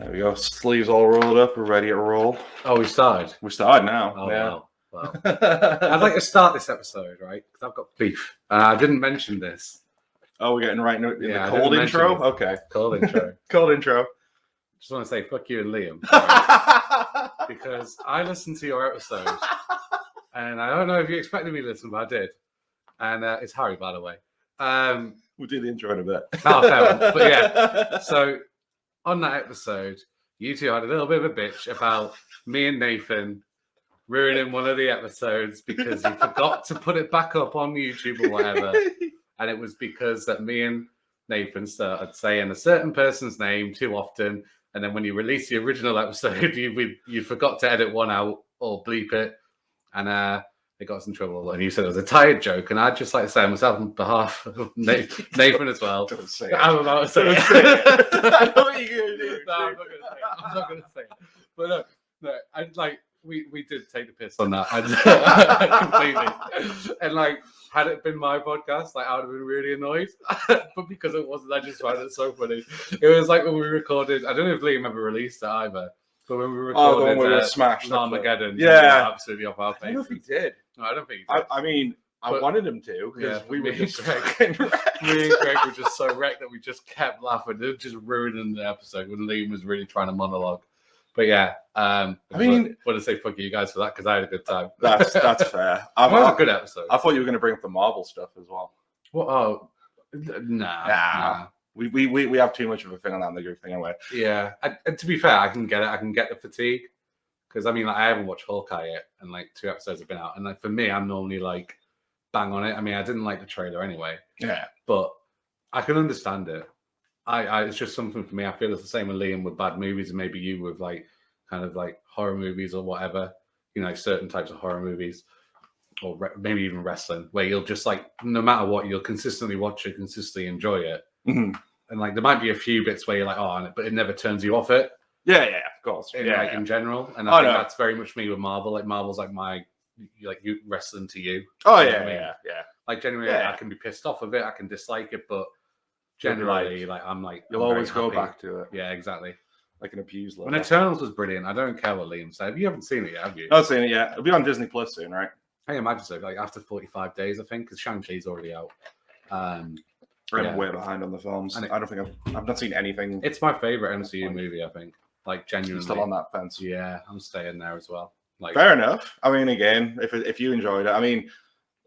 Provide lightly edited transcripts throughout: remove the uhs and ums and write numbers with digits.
There we go. Sleeves all rolled up. We're ready to roll. Oh, we started? We started now. Oh, yeah. wow. I'd like to start this episode, right? Because I've got beef. I didn't mention this. Oh, we're getting right in the Yeah, cold intro? Okay. Cold intro. Cold intro. Just want to say fuck you and Liam. Right? Because I listened to your episode. And I don't know if you expected me to listen, but I did. And it's Harry, by the way. We'll do the intro in a bit. Oh, fair one. But yeah. So on that episode, you two had a little bit of a bitch about me and Nathan ruining one of the episodes because you forgot to put it back up on YouTube or whatever. And it was because that me and Nathan started saying a certain person's name too often. And then when you released the original episode, you forgot to edit one out or bleep it. And it got us in trouble. And you said it was a tired joke. And I'd just like to say on myself on behalf of Nathan as well. Don't say it. I'm about to say it. I know what you're going to do. No, I'm not going to say it. I'm not going to say it. But no, I'd like... We did take the piss on that completely. And like, had it been my podcast, like I would have been really annoyed. But because it wasn't, I just found it so funny. It was like when we recorded, I don't know if Liam ever released it either, but when we recorded the one where we smashed Armageddon, yeah, absolutely off our face. I don't know if he did. No, I don't think he did. I mean, I wanted him to because we were just fucking wrecked. Me and Greg were just so wrecked that we just kept laughing. It was just ruining the episode when Liam was really trying to monologue. But yeah, I mean, want to say fuck you guys for that because I had a good time. That's fair. It was a good episode. I thought you were going to bring up the Marvel stuff as well. Well, oh, nah. We have too much of a thing on that in the group thing anyway. Yeah, and to be fair, I can get it. I can get the fatigue because I mean, like, I haven't watched Hawkeye yet, and like 2 episodes have been out, and like for me, I'm normally like bang on it. I mean, I didn't like the trailer anyway. Yeah, but I can understand it. It's just something for me. I feel it's the same with Liam with bad movies, and maybe you with like kind of like horror movies or whatever. You know, like certain types of horror movies, or maybe even wrestling, where you'll just like no matter what, you'll consistently watch it, consistently enjoy it. Mm-hmm. And like there might be a few bits where you're like, oh, but it never turns you off it. Yeah, of course. In general, and I think that's very much me with Marvel. Like Marvel's like my you wrestling to you. Oh you know yeah, I mean? yeah. Like generally, I can be pissed off of it. I can dislike it, but generally, like I'm like you'll always go back to it. Yeah, exactly. Like an abused level. When Eternals was brilliant, I don't care what Liam said. You haven't seen it yet, have you? Not seen it yet. It'll be on Disney Plus soon, right? I can imagine so. Like after 45 days, I think, because Shang-Chi's already out. I'm way behind on the films. I don't think I've not seen anything. It's my favorite MCU movie, I think. Like genuinely. I'm still on that fence. Yeah, I'm staying there as well. Like fair enough. I mean, again, if you enjoyed it, I mean.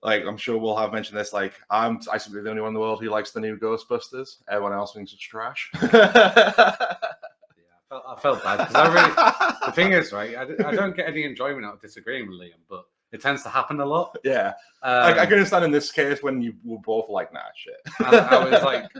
Like, I'm sure we'll have mentioned this. Like, I'm simply the only one in the world who likes the new Ghostbusters. Everyone else thinks it's trash. I felt bad because the thing is, right, I don't get any enjoyment out of disagreeing with Liam, but it tends to happen a lot. Yeah. I can understand in this case when you were both like, nah, shit. I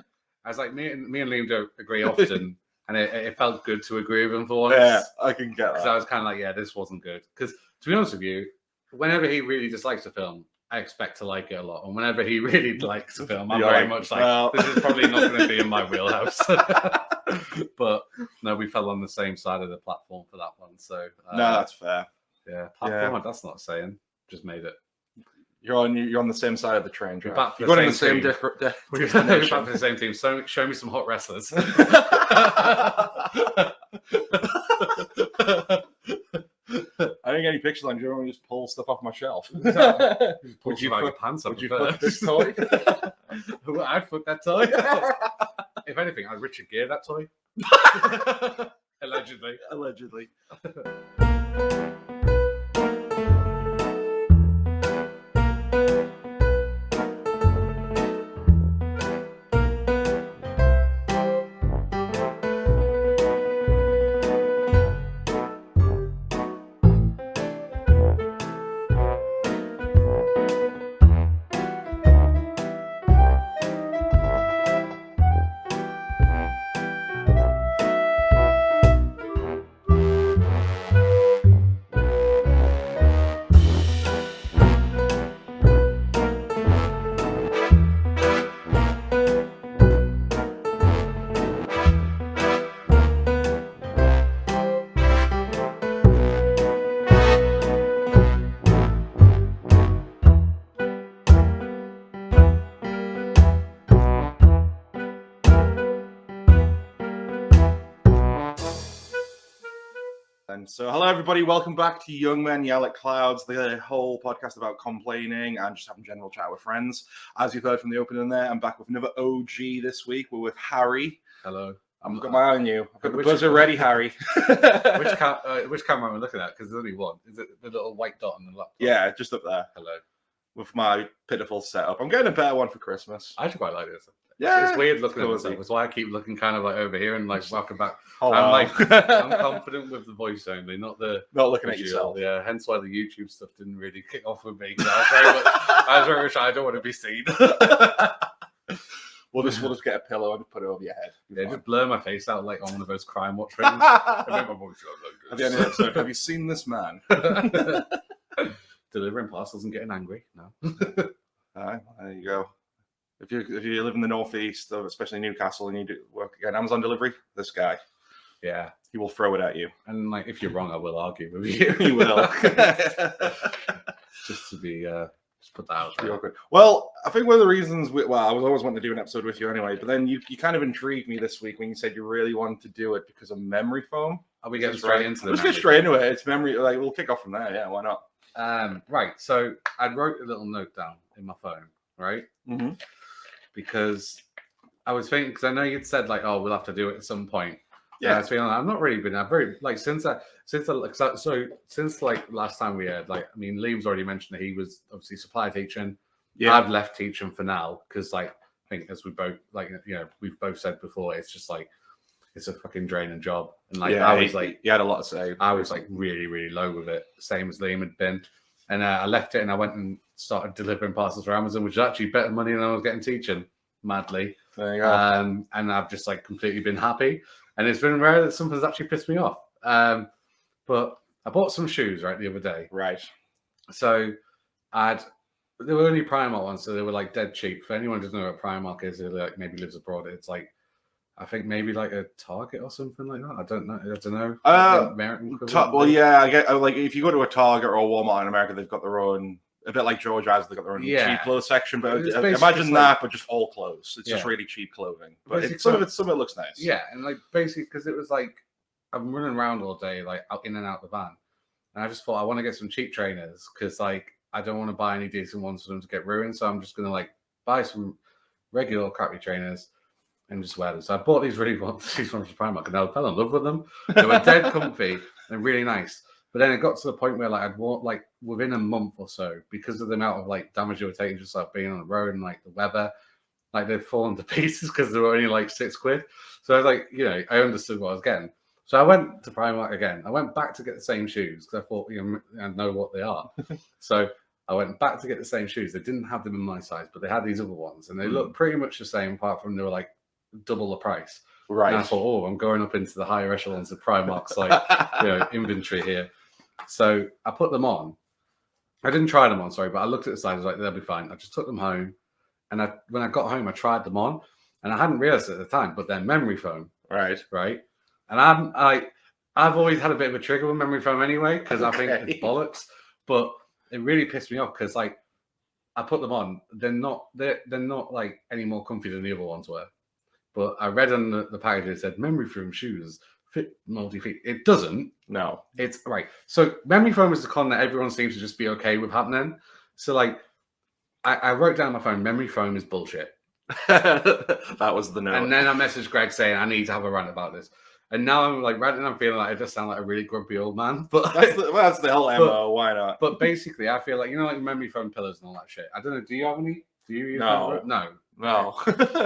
was like, me and Liam don't agree often, and it felt good to agree with him for once. Yeah, I can get that. Because I was kind of like, yeah, this wasn't good. Because to be honest with you, whenever he really dislikes a film, I expect to like it a lot. And whenever he really likes a film, I'm very much like, this is probably not going to be in my wheelhouse. But no, we fell on the same side of the platform for that one. So no, that's fair. Yeah, platform. Yeah. That's not saying. Just made it. You're on the same side of the train. We're back for You're going in the same destination. We're back for the same team. So show me some hot wrestlers. I didn't get any pictures on you. I just pull stuff off my shelf. Would you fuck your pants up? Would you fuck this toy? I'd fuck that toy. If anything, I'd Richard Gere that toy. Allegedly. then. So, hello everybody, welcome back to Young Men Yell at Clouds, the whole podcast about complaining and just having general chat with friends. As you've heard from the opening there, I'm back with another OG this week. We're with Harry. Hello. I've got my eye on you. I've got the buzzer ready, Harry. Which camera am I looking at? Because there's only one. Is it the little white dot on the laptop? Yeah, just up there. Hello. With my pitiful setup. I'm getting a better one for Christmas. I actually quite like this. Yeah, it's weird looking at cozy. myself. That's why I keep looking kind of like over here and like welcome back. Oh, I'm wow. like I'm confident with the voice only, not looking at visual. yourself. Yeah, hence why the YouTube stuff didn't really kick off with me. I was very much I don't want to be seen. We'll just get a pillow and put it over your head. Yeah, just blur my face out like on one of those crime watch things. I make my voice sound like At the end of the episode, have you seen this man? Delivering parcels and getting angry. No. All right, there you go. If you live in the northeast, especially Newcastle, and you do work again Amazon delivery, this guy, Yeah. he will throw it at you. And like if you're wrong, I will argue with you. He will. Just to be just put that out there. Awkward. Well, I think one of the reasons I was always wanting to do an episode with you anyway, but then you kind of intrigued me this week when you said you really wanted to do it because of memory foam. Are we getting straight into Let's get straight into it. It's memory, like we'll kick off from there, yeah, why not? Right. So I wrote a little note down in my phone, right? Mm-hmm. Because I was thinking, because I know you'd said like, oh, we'll have to do it at some point. Yeah. I was feeling like, I've not really been. I've very like since like last time we had like, I mean, Liam's already mentioned that he was obviously supply teaching. Yeah. I've left teaching for now because like I think as we both like we've both said before, it's just like it's a fucking draining job. And like I was like, you had a lot to say. I was like really, really low with it, same as Liam had been. And I left it and I went and started delivering parcels for Amazon, which is actually better money than I was getting teaching, madly. There you go. And I've just like completely been happy. And it's been rare that something's actually pissed me off. But I bought some shoes right the other day. Right. So they were only Primark ones, so they were like dead cheap. For anyone who doesn't know what Primark is, who like maybe lives abroad, it's like I think maybe like a Target or something like that. I don't know. American equivalent. Well, yeah, I get like if you go to a Target or a Walmart in America, they've got their own, a bit like George has, they've got their own cheap clothes section. But imagine that, but just all clothes. It's just really cheap clothing. But some of it looks nice. Yeah, and like basically because it was like I'm running around all day, like out in and out the van, and I just thought I want to get some cheap trainers because like I don't want to buy any decent ones for them to get ruined. So I'm just gonna like buy some regular crappy trainers and just wear them. So I bought these these ones from Primark, and I fell in love with them. They were dead comfy and really nice. But then it got to the point where like I'd walk like within a month or so because of the amount of like damage they were taking just like being on the road and like the weather, like they'd fallen to pieces because they were only like £6. So I was like, I understood what I was getting. So I went to Primark again. I went back to get the same shoes because I thought I know what they are. So I went back to get the same shoes. They didn't have them in my size, but they had these other ones, and they looked pretty much the same, apart from they were like double the price. Right. And I thought, I'm going up into the higher echelons of Primark's like inventory here. So I put them on. I didn't try them on, sorry, but I looked at the size. I was like, they'll be fine. I just took them home, and when I got home, I tried them on, and I hadn't realized at the time, but they're memory foam. Right. And I've always had a bit of a trigger with memory foam anyway because I think it's bollocks. But it really pissed me off because like I put them on, they're not like any more comfy than the other ones were. But I read on the package it said memory foam shoes fit multi-feet. It doesn't. No. It's right. So memory foam is the con that everyone seems to just be okay with happening. So like I wrote down on my phone, memory foam is bullshit. That was the note. And then I messaged Greg saying I need to have a rant about this. And now I'm like ranting. I'm feeling like I just sound like a really grumpy old man. But that's the whole MO. Why not? But basically, I feel like like memory foam pillows and all that shit. I don't know. Do you have any? Do you? No.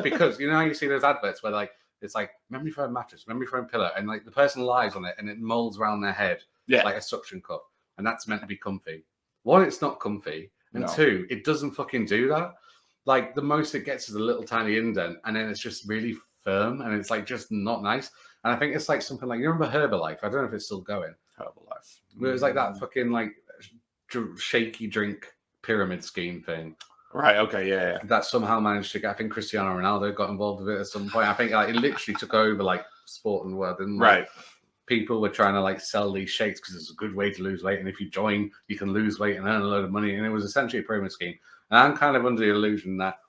Because how you see those adverts where like it's like memory foam mattress, memory foam pillow, and like the person lies on it and it molds around their head like a suction cup, and that's meant to be comfy. One, it's not comfy, and two, it doesn't fucking do that. Like the most it gets is a little tiny indent, and then it's just really firm, and it's like just not nice. And I think it's like something like, you remember Herbalife? I don't know if it's still going. Herbalife. But it was like that fucking like shaky drink pyramid scheme thing. Right. Okay. Yeah. That somehow managed to get. I think Cristiano Ronaldo got involved with it at some point. I think like it literally took over like sport and world. And like, people were trying to like sell these shakes because it's a good way to lose weight, and if you join, you can lose weight and earn a load of money. And it was essentially a pyramid scheme. And I'm kind of under the illusion that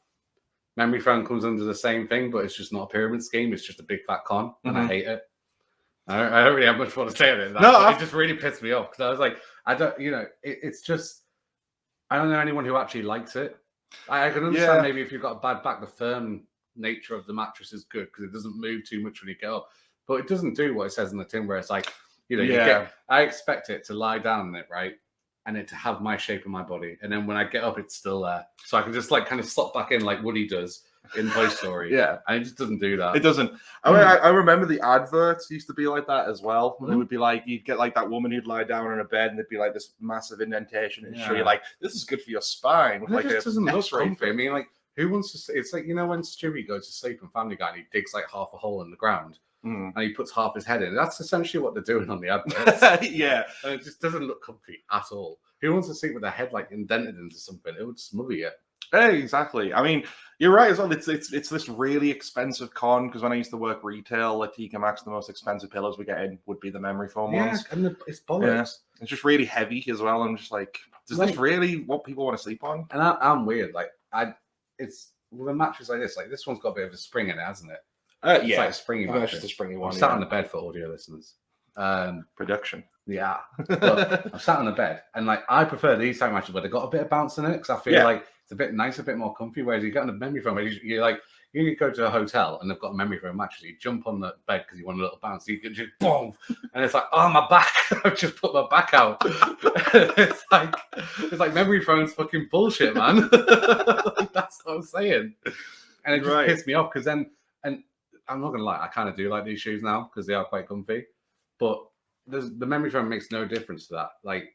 memory foam comes under the same thing, but it's just not a pyramid scheme. It's just a big fat con, and I hate it. I don't really have much more to say on it. It just really pissed me off because I was like, I don't, it's just, I don't know anyone who actually likes it. I can understand maybe if you've got a bad back, the firm nature of the mattress is good because it doesn't move too much when you get up, but it doesn't do what it says in the tin where it's like, I expect it to lie down in it, right? And it to have my shape of my body. And then when I get up, it's still there. So I can just like kind of slot back in like Woody does in Toy Story. Yeah. And it just doesn't do that. It doesn't. I remember the adverts used to be like that as well. Mm-hmm. It would be like, you'd get like that woman who'd lie down in a bed and there'd be like this massive indentation and show you like, this is good for your spine. With, like, it just doesn't look comfy. I mean, like, who wants to it's like, when Stewie goes to sleep in Family Guy and he digs like half a hole in the ground. And he puts half his head in. That's essentially what they're doing on the adverts. Yeah. And it just doesn't look comfy at all. Who wants to sleep with their head like indented into something? It would smother you. Hey, exactly. I mean, you're right as well. It's this really expensive con because when I used to work retail at TK Maxx, the most expensive pillows we get in would be the memory foam ones. And it's bollocks. Yeah. It's just really heavy as well. I'm just like, is this really what people want to sleep on? And I'm weird. Like it's with a mattress like this one's got a bit of a spring in it, hasn't it? It's like a springy mattress. Just a springy one. I'm sat on the bed for audio listeners. Production. Yeah. But I'm sat on the bed and like I prefer these type mattresses where they've got a bit of bounce in it because I feel like it's a bit nicer, a bit more comfy. Whereas you get on a memory foam, you like you go to a hotel and they've got a memory foam mattress. You jump on the bed because you want a little bounce. You can just boom, and it's like, oh my back! I've just put my back out. it's like memory foam's fucking bullshit, man. That's what I'm saying. And it just pissed me off because then, and I'm not gonna lie, I kind of do like these shoes now because they are quite comfy, but the memory foam makes no difference to that. Like,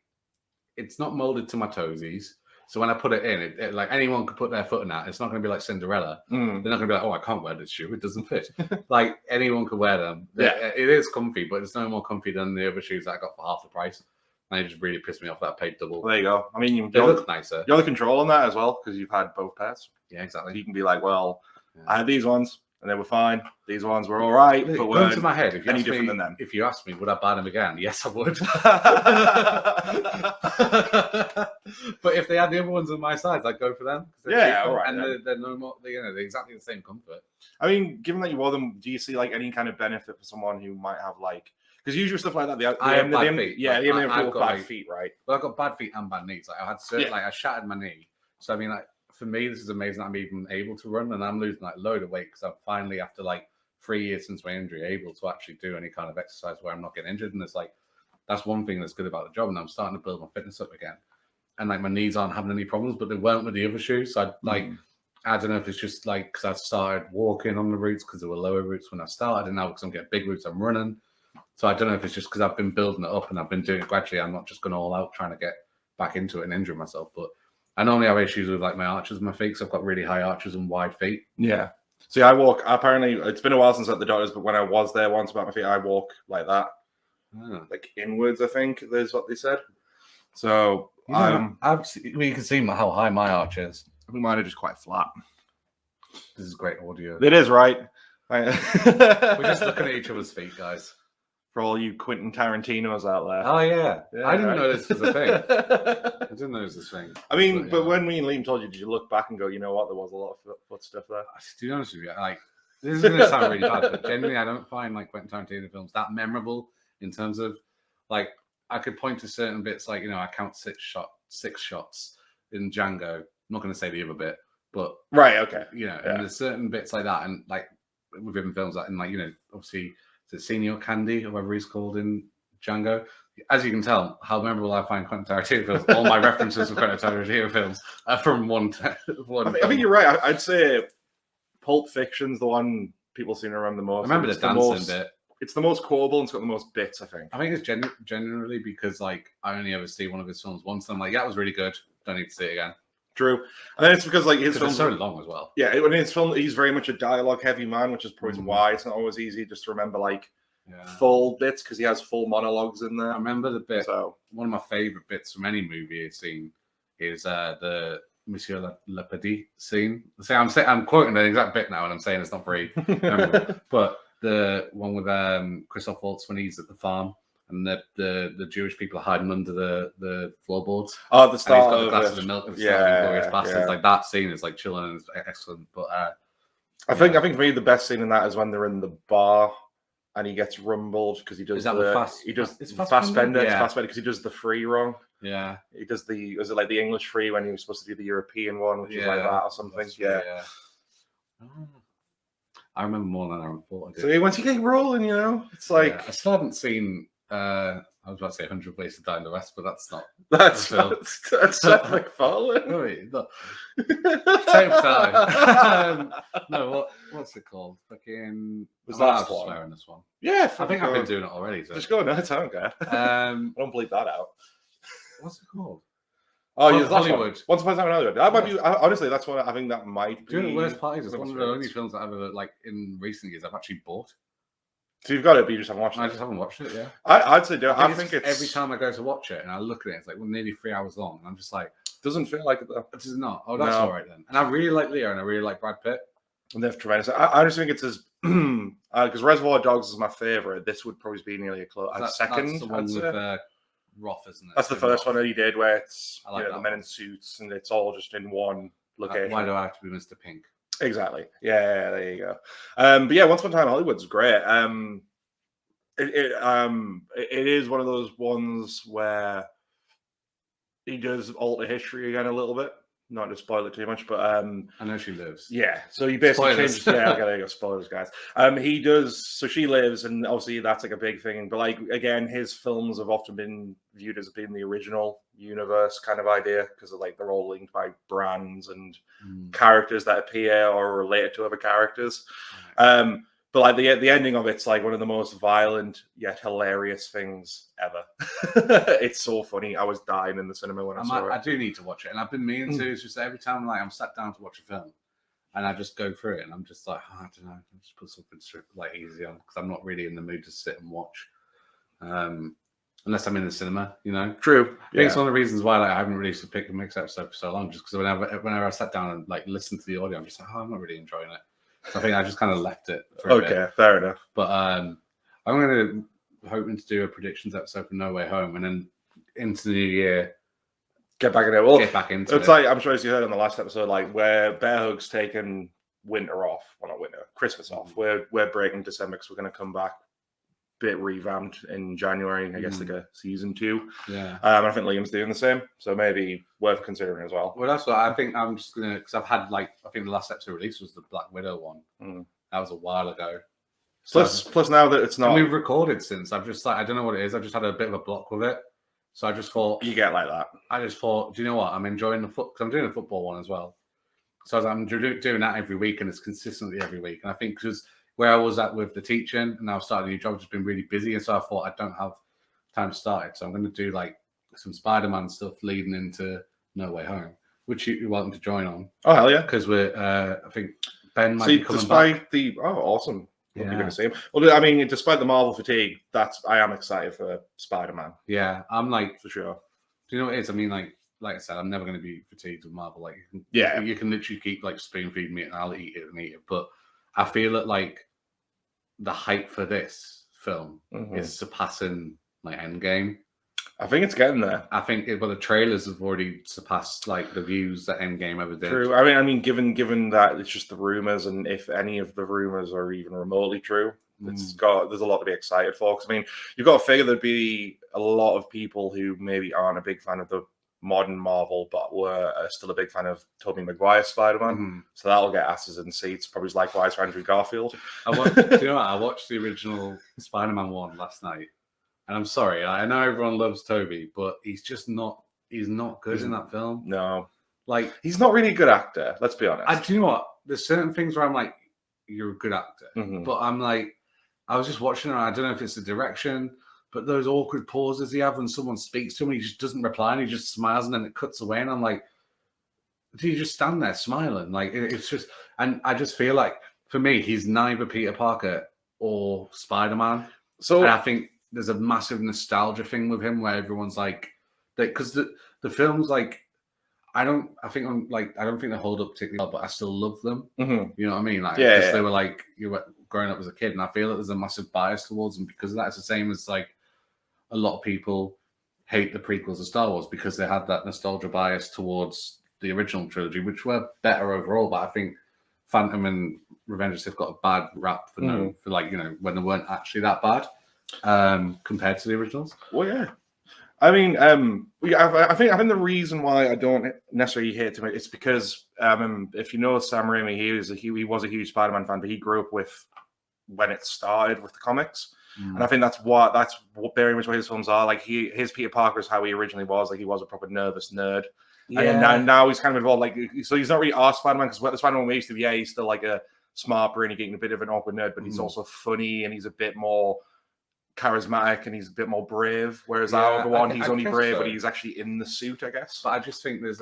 it's not molded to my toesies. So when I put it in, it like anyone could put their foot in that. It's not going to be like Cinderella. They're not going to be like, oh, I can't wear this shoe. It doesn't fit. Like anyone could wear them. Yeah. It is comfy, but it's no more comfy than the other shoes that I got for half the price. And it just really pissed me off that I paid double. Well, there you go. I mean, they look nicer. You're the control on that as well because you've had both pairs. Yeah, exactly. So you can be like, well, I had these ones. And they were fine. These ones were all right, but weren't to my head. If any different than them. If you asked me, would I buy them again? Yes, I would. But if they had the other ones on my size, I'd go for them. Yeah, all right. And they're no more. They're exactly the same comfort. I mean, given that you wore them, do you see like any kind of benefit for someone who might have like? Because usually stuff like that, I have bad feet. Yeah, I've got bad feet, right? Well, I've got bad feet and bad knees. Like I had I shattered my knee. So I mean, like. For me, this is amazing that I'm even able to run and I'm losing like a load of weight because I'm finally, after like 3 years since my injury, able to actually do any kind of exercise where I'm not getting injured. And it's like, that's one thing that's good about the job. And I'm starting to build my fitness up again. And like my knees aren't having any problems, but they weren't with the other shoes. So I don't know if it's just like because I started walking on the routes because there were lower routes when I started. And now because I'm getting big routes, I'm running. So I don't know if it's just because I've been building it up and I've been doing it gradually. I'm not just going all out trying to get back into it and injure myself. But I normally have issues with like my arches and my feet because I've got really high arches and wide feet. Yeah. See, I walk, apparently, it's been a while since I was at the doctor's, but when I was there once about my feet, I walk like that. Like inwards, I think, is what they said. So, you can see how high my arch is. I think mine are just quite flat. This is great audio. It is, right? We're just looking at each other's feet, guys. For all you Quentin Tarantinos out there. Oh, yeah. I didn't know this was a thing. I didn't know this was a thing. I mean, but when me and Liam told you, did you look back and go, you know what, there was a lot of foot stuff there? To be honest with you, like, this is going to sound really bad, but genuinely, I don't find like Quentin Tarantino films that memorable in terms of, like, I could point to certain bits, like, I count six shots in Django. I'm not going to say the other bit, but... Right, okay. And there's certain bits like that, and, like, within films that, and, like, obviously... Senior Candy, or whatever he's called in Django. As you can tell, how memorable I find Quentin Tarantino films. All my references to Quentin Tarantino films are from one. I think you're right. I'd say Pulp Fiction's the one people seem to remember the most. I remember the dancing bit. It's the most quotable and it's got the most bits, I think. I think it's generally because like I only ever see one of his films once, and I'm like, yeah, it was really good. Don't need to see it again. True, and then it's because like his films are so long as well. Yeah, in his film, he's very much a dialogue-heavy man, which is probably why it's not always easy just to remember like full bits because he has full monologues in there. I remember the bit. So one of my favorite bits from any movie I've seen is the Monsieur LADbible scene. So I'm quoting the exact bit now, and I'm saying it's not very memorable, but the one with Christoph Waltz when he's at the farm. And the Jewish people are hiding under the floorboards. Oh, the start. And he's got the glasses of milk and Glorious Bastards. Like that scene is like chilling and excellent. But I think for me the best scene in that is when they're in the bar and he gets rumbled because he does Is that Fassbender because he does the free wrong. Yeah, he does was it like the English free when he was supposed to do the European one, which is like that or something. Yeah. I remember more than I thought I did. So once you get rolling, it's like I still haven't seen. I was about to say 100 Ways to Die in the West, but that's not. That's Seth MacFarlane. No, same time. No, what's it called? Fucking. Was that one? Swear in this one? Yeah, I think I've been doing it already. So. Just go no time, guy. Don't bleep that out. What's it called? Oh, yeah, Hollywood. Once Upon a Time in Hollywood. That might be. Honestly, that's what I think that might be. Doing the worst parties. It's one of the only films that I've ever in recent years I've actually bought. So you've got it, but you just haven't watched it. I just haven't watched it. Yeah, I'd say do it. I think it's every time I go to watch it and I look at it, it's like nearly 3 hours long, and I'm just like, doesn't feel like it though. It does not. Oh, that's all right then. And I really like Leo, and I really like Brad Pitt. And they're tremendous. I just think it's as because Reservoir Dogs is my favorite. This would probably be nearly a second. That's the one with Roth, isn't it? That's the first one that he did, where it's the men in one. suits, and it's all just in one location. Why do I have to be Mr. Pink? Exactly. Yeah, there you go. But yeah, Once Upon a Time in Hollywood's great. It is one of those ones where he does alter history again a little bit. Not to spoil it too much, but I know she lives. Yeah, so he basically changes. Yeah, okay, there you go. Spoilers, guys. He does. So she lives, and obviously that's like a big thing. But like again, his films have often been viewed as being the original universe kind of idea because like they're all linked by brands and characters that appear or are related to other characters. But like the ending of it's like one of the most violent yet hilarious things ever. It's so funny. I was dying in the cinema when I saw it. I do need to watch it, and I've been meaning to. It's just every time I'm sat down to watch a film, and I just go through it, and I'm just like, I don't know, I'll just put something like easy on because I'm not really in the mood to sit and watch, unless I'm in the cinema. True. I think it's one of the reasons why I haven't released a pick and mix episode for so long, just because whenever I sat down and listened to the audio, I'm just like, I'm not really enjoying it. So I think I just kind of left it for a bit. Fair enough. But I'm hoping to do a predictions episode for No Way Home, and then into the new year, get back in it. Well, get back into it's like I'm sure as you heard on the last episode, like where Bear Hug's taken winter off. Well, not winter, Christmas off. We're breaking December because we're going to come back bit revamped in January. I guess like a season 2. Yeah. I think Liam's doing the same, so maybe worth considering as well. Well, that's what I think. I'm just gonna because I've had I think the last episode released was the Black Widow one. That was a while ago. Plus now that it's not, and we've recorded since. I've just I don't know what it is. I've just had a bit of a block with it, so I just thought you get like that. I just thought, do you know what? I'm enjoying the because I'm doing a football one as well. So I'm doing that every week, and it's consistently every week. And I think because where I was at with the teaching, and now I've started a new job, I've just been really busy, and so I thought I don't have time to start it. So I'm going to do some Spider-Man stuff leading into No Way Home, which you're welcome to join on. Oh hell yeah! Because we're I think Ben might be coming back. Awesome. You're going to see him. Well, I mean, despite the Marvel fatigue, I am excited for Spider-Man. Yeah, I'm for sure. Do you know what it is? I mean, like I said, I'm never going to be fatigued with Marvel. You can literally keep spoon feeding me, and I'll eat it. But I feel that the hype for this film is surpassing Endgame. I think it's getting there. I think the trailers have already surpassed the views that Endgame ever did. True. I mean, given that it's just the rumors, and if any of the rumors are even remotely true, there's a lot to be excited for. Because I mean, you've got to figure there'd be a lot of people who maybe aren't a big fan of the modern Marvel, but were still a big fan of Tobey Maguire's Spider-Man. So that'll get asses in seats. Probably likewise for Andrew Garfield. Do you know what? I watched the original Spider-Man one last night, and I'm sorry, I know everyone loves Tobey, but he's just not. He's not good in that film. No, he's not really a good actor. Let's be honest. Do you know what? There's certain things where I'm like, you're a good actor, but I'm like, I was just watching it. And I don't know if it's the direction. But those awkward pauses he has when someone speaks to him, he just doesn't reply, and he just smiles, and then it cuts away, and I'm like, do you just stand there smiling? It's just, and I just feel like for me, he's neither Peter Parker or Spider-Man. And I think there's a massive nostalgia thing with him where everyone's like, because the films I don't think they hold up particularly well, but I still love them. You know what I mean? They were you were growing up as a kid, and I feel that there's a massive bias towards them because of that. It's the same as a lot of people hate the prequels of Star Wars because they had that nostalgia bias towards the original trilogy, which were better overall. But I think Phantom and Revenge have got a bad rap for for like, you know, when they weren't actually that bad compared to the originals. Well, yeah. I mean, I think the reason why I don't necessarily hate him it's because if you know Sam Raimi, he was a huge Spider-Man fan, but he grew up with when it started with the comics, and I think that's what very much what his films are. Like his Peter Parker is how he originally was. Like he was a proper nervous nerd, and now he's kind of involved. Like so, he's not really our Spider-Man because what the Spider-Man we used to be, he's still like a smart, brainy, getting a bit of an awkward nerd, but he's also funny and he's a bit more charismatic and he's a bit more brave, whereas our other one, he's only brave, but he's actually in the suit, I guess. But I just think there's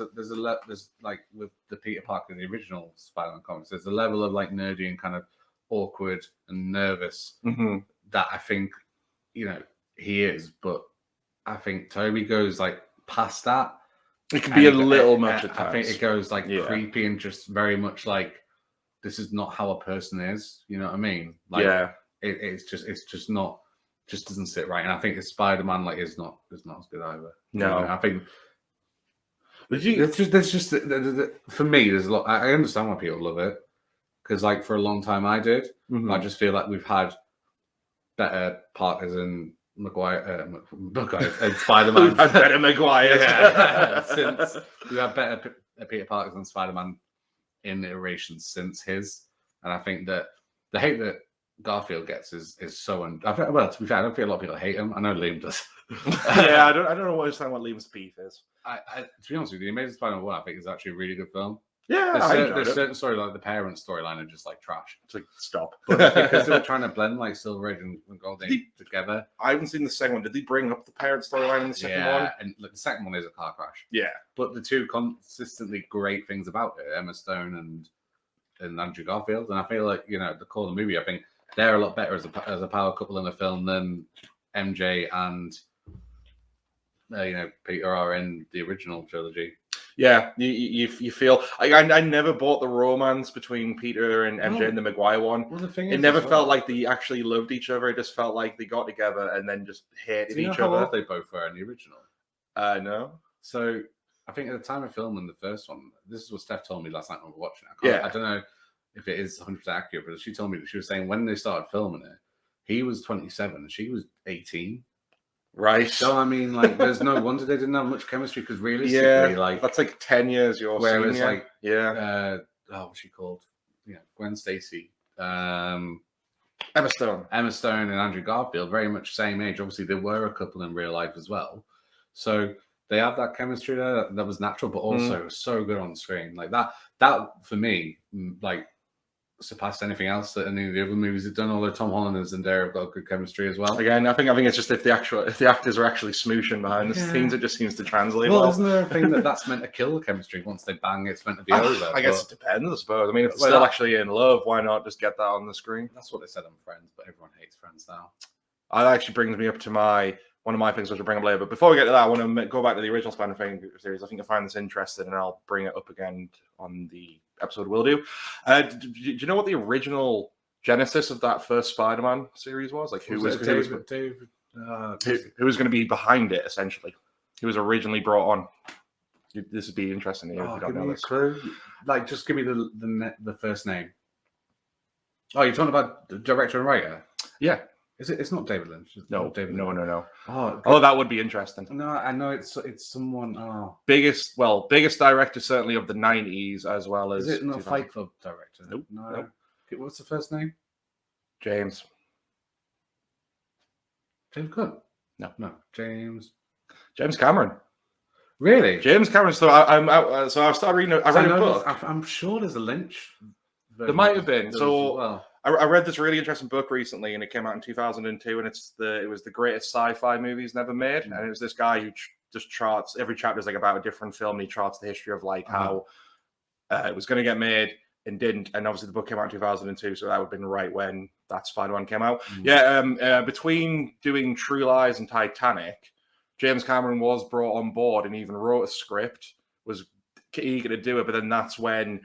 like with the Peter Parker in the original Spider-Man comics, there's a level of like nerdy and kind of awkward and nervous that I think, you know, he is, but I think Toby goes like past that. It can be a little much at times. I think it goes like creepy and just very much like this is not how a person is. You know what I mean? Like, it's just not. Just doesn't sit right, and I think the Spider-Man like is not as good either. No, I think there's just for me there's a lot. I understand why people love it because like for a long time I did. I just feel like we've had better Parkers and Maguire and Spider-Man. We've had better Maguire since we had better Peter Parkers and Spider-Man in iterations since his, and I think that the hate that Garfield gets is so well, to be fair, I don't feel a lot of people hate him. I know Liam does. I don't know what Liam's beef is. To be honest with you, the Amazing Spider-Man 1 I think is actually a really good film. Yeah, there's certain story like the parent storyline are just like trash. It's like stop. But because they were trying to blend like Silver Age and Golden together. I haven't seen the second one. Did they bring up the parent storyline in the second one? And like, the second one is a car crash. Yeah. But the two consistently great things about it, Emma Stone and Andrew Garfield, and I feel like, you know, the core of the movie, I think they're a lot better as a power couple in the film than MJ and you know, Peter are in the original trilogy. Yeah, you feel I never bought the romance between Peter and MJ in the Maguire one. Well, the thing is, it never felt like they actually loved each other. It just felt like they got together and then just hated each other. How old they both were in the original? No. So I think at the time of filming the first one, this is what Steph told me last night when we were watching it. I don't know if it is 100% accurate, but she told me that she was saying when they started filming it, he was 27 and she was 18. Right. So I mean, like, there's no wonder they didn't have much chemistry because realistically, like, that's like 10 years your whereas senior. Like, what's she called? You know, Gwen Stacy, Emma Stone and Andrew Garfield, very much same age. Obviously, they were a couple in real life as well, so they have that chemistry there that was natural, but also so good on screen. Like that for me, like, surpassed anything else that any of the other movies have done. Although Tom Holland and Zendaya have got good chemistry as well. Again, I think it's just if the actors are actually smooshing behind the scenes, it just seems to translate well. Isn't there a thing that's meant to kill the chemistry once they bang? It's meant to be over. I guess it depends. I suppose. I mean, if they're still actually in love, why not just get that on the screen? That's what they said on Friends, but everyone hates Friends now. That actually brings me up to one of my things, which I'll bring up later. But before we get to that, I want to go back to the original Spider-Man series. I think you'll find this interesting, and I'll bring it up again on the episode we'll do. Do you know what the original genesis of that first Spider-Man series was? Like, who was going to be behind it, essentially? Who was originally brought on? This would be interesting if you don't know this. Clue. Like, just give me the first name. Oh, you're talking about the director and writer? Yeah. It's not David Lynch. No. Oh, that would be interesting. No, I know it's someone. Biggest director certainly of the 90s, as well as. Is it not Fight Club director? Nope. No. Nope. Okay, what's the first name? James Gunn. No. James Cameron. Really? James Cameron. So I started reading. I read a book. I'm sure there's a Lynch. There might have been. So. Well. I read this really interesting book recently, and it came out in 2002, and it was the greatest sci-fi movies never made, and it was this guy who just charts every chapter is like about a different film, and he charts the history of like how it was going to get made and didn't, and obviously the book came out in 2002, so that would have been right when that Spider-Man came out. Between doing True Lies and Titanic, James Cameron was brought on board and even wrote a script, was eager to do it, but then that's when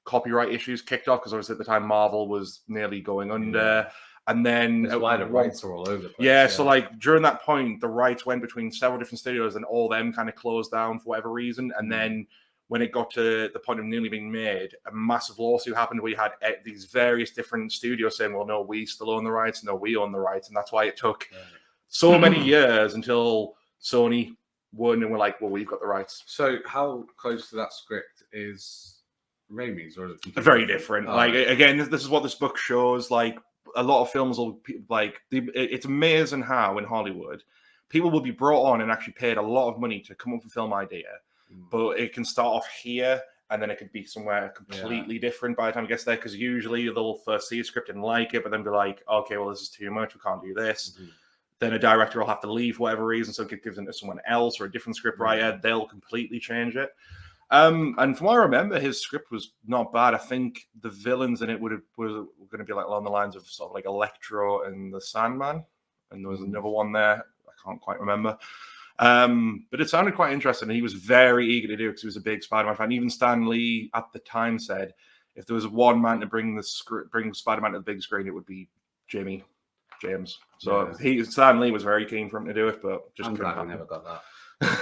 copyright issues kicked off because obviously at the time Marvel was nearly going under, and then that's why the rights are all over the place. Yeah, so like during that point, the rights went between several different studios, and all them kind of closed down for whatever reason. And then when it got to the point of nearly being made, a massive lawsuit happened where you had these various different studios saying, well, no, we still own the rights. No, we own the rights. And that's why it took so many years until Sony won and were like, well, we've got the rights. So how close to that script is Raimi's, or is it very different? Like, again, this is what this book shows. Like, a lot of films will, like, it's amazing how in Hollywood people will be brought on and actually paid a lot of money to come up with a film idea, but it can start off here and then it could be somewhere completely different by the time it gets there, because usually they'll first see a script and like it, but then be like, okay, well, this is too much, we can't do this. Then a director will have to leave for whatever reason, so it gives it to someone else or a different script writer. They'll completely change it. And from what I remember, his script was not bad. I think the villains in it were going to be like along the lines of sort of like Electro and the Sandman, and there was another one there. I can't quite remember. But it sounded quite interesting. And he was very eager to do it because he was a big Spider-Man fan. Even Stan Lee at the time said, if there was one man to bring Spider-Man to the big screen, it would be James. So Stan Lee was very keen for him to do it, but just I'm couldn't glad I happen. never got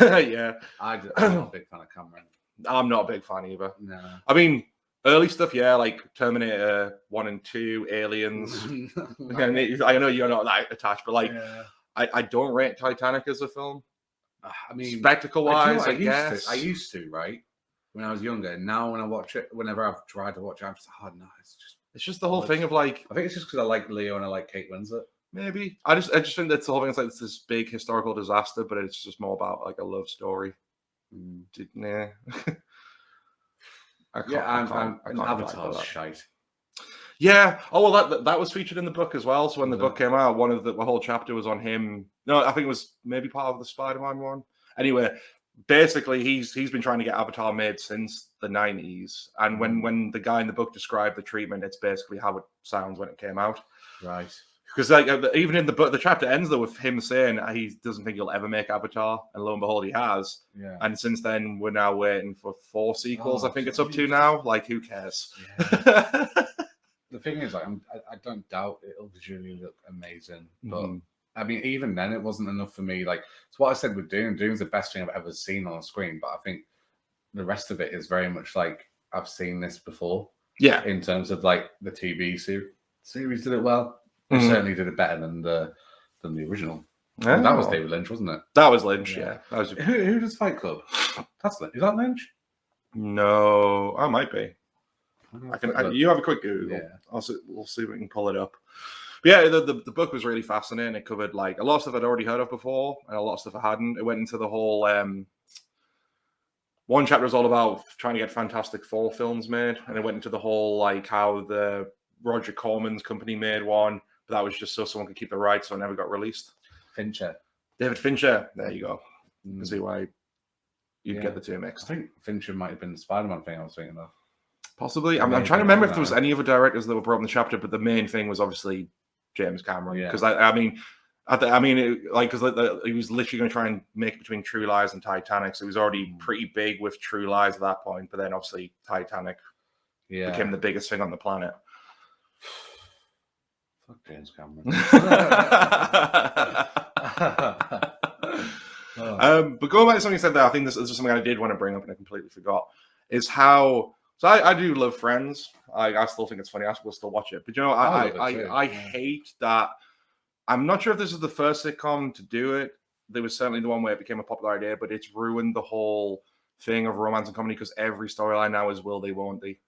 that. Yeah. I'm not a big fan of Cameron. I'm not a big fan either. No. I mean, early stuff, yeah, like Terminator 1 and 2, Aliens. I know you're not that attached, but like, I don't rate Titanic as a film. I mean, spectacle-wise, I guess. I used to, right? When I was younger. Now when I watch it, whenever I've tried to watch it, I'm just like, oh no, it's just the whole thing of like. I think it's just because I like Leo and I like Kate Winslet. Maybe I just think that's the whole thing. It's like it's this big historical disaster, but it's just more about like a love story. Nah. Avatar's shite. Yeah. Oh well, that was featured in the book as well. So when the book came out, the whole chapter was on him. No, I think it was maybe part of the Spider-Man one. Anyway, basically, he's been trying to get Avatar made since the 90s, and when the guy in the book described the treatment, it's basically how it sounds when it came out. Right. Because like even in the book, the chapter ends though with him saying he doesn't think he'll ever make Avatar, and lo and behold, he has. Yeah. And since then, we're now waiting for 4 sequels. I think it's up to now. Like, who cares? Yeah. The thing is, like, I don't doubt it'll visually look amazing, but I mean, even then, it wasn't enough for me. Like, it's what I said with Dune. Dune's the best thing I've ever seen on a screen, but I think the rest of it is very much like I've seen this before. Yeah. In terms of like the TV series did it well. They certainly did it better than the original. Oh. That was David Lynch, wasn't it? That was Lynch. Yeah. That was... Who does Fight Club? Is that Lynch? No, I might be. You have a quick Google. Yeah. We'll see if we can pull it up. But yeah, the book was really fascinating. It covered like a lot of stuff I'd already heard of before, and a lot of stuff I hadn't. It went into the whole. One chapter was all about trying to get Fantastic Four films made, and it went into the whole like how the Roger Corman's company made one, but that was just so someone could keep the rights, so it never got released. David Fincher. There you go. You can see why you'd get the two mixed. I think Fincher might have been the Spider-Man thing I was thinking of. Possibly. I'm trying to remember if there was any other directors that were brought in the chapter, but the main thing was obviously James Cameron. Because he was literally going to try and make it between True Lies and Titanic, so he was already pretty big with True Lies at that point. But then obviously Titanic became the biggest thing on the planet. Fuck James Cameron. But going back to something you said there, I think this is something I did want to bring up and I completely forgot. Is how. So I do love Friends. I still think it's funny. I will still watch it. But you know, I hate that. I'm not sure if this is the first sitcom to do it. There was certainly the one where it became a popular idea, but it's ruined the whole thing of romance and comedy because every storyline now is will they, won't they.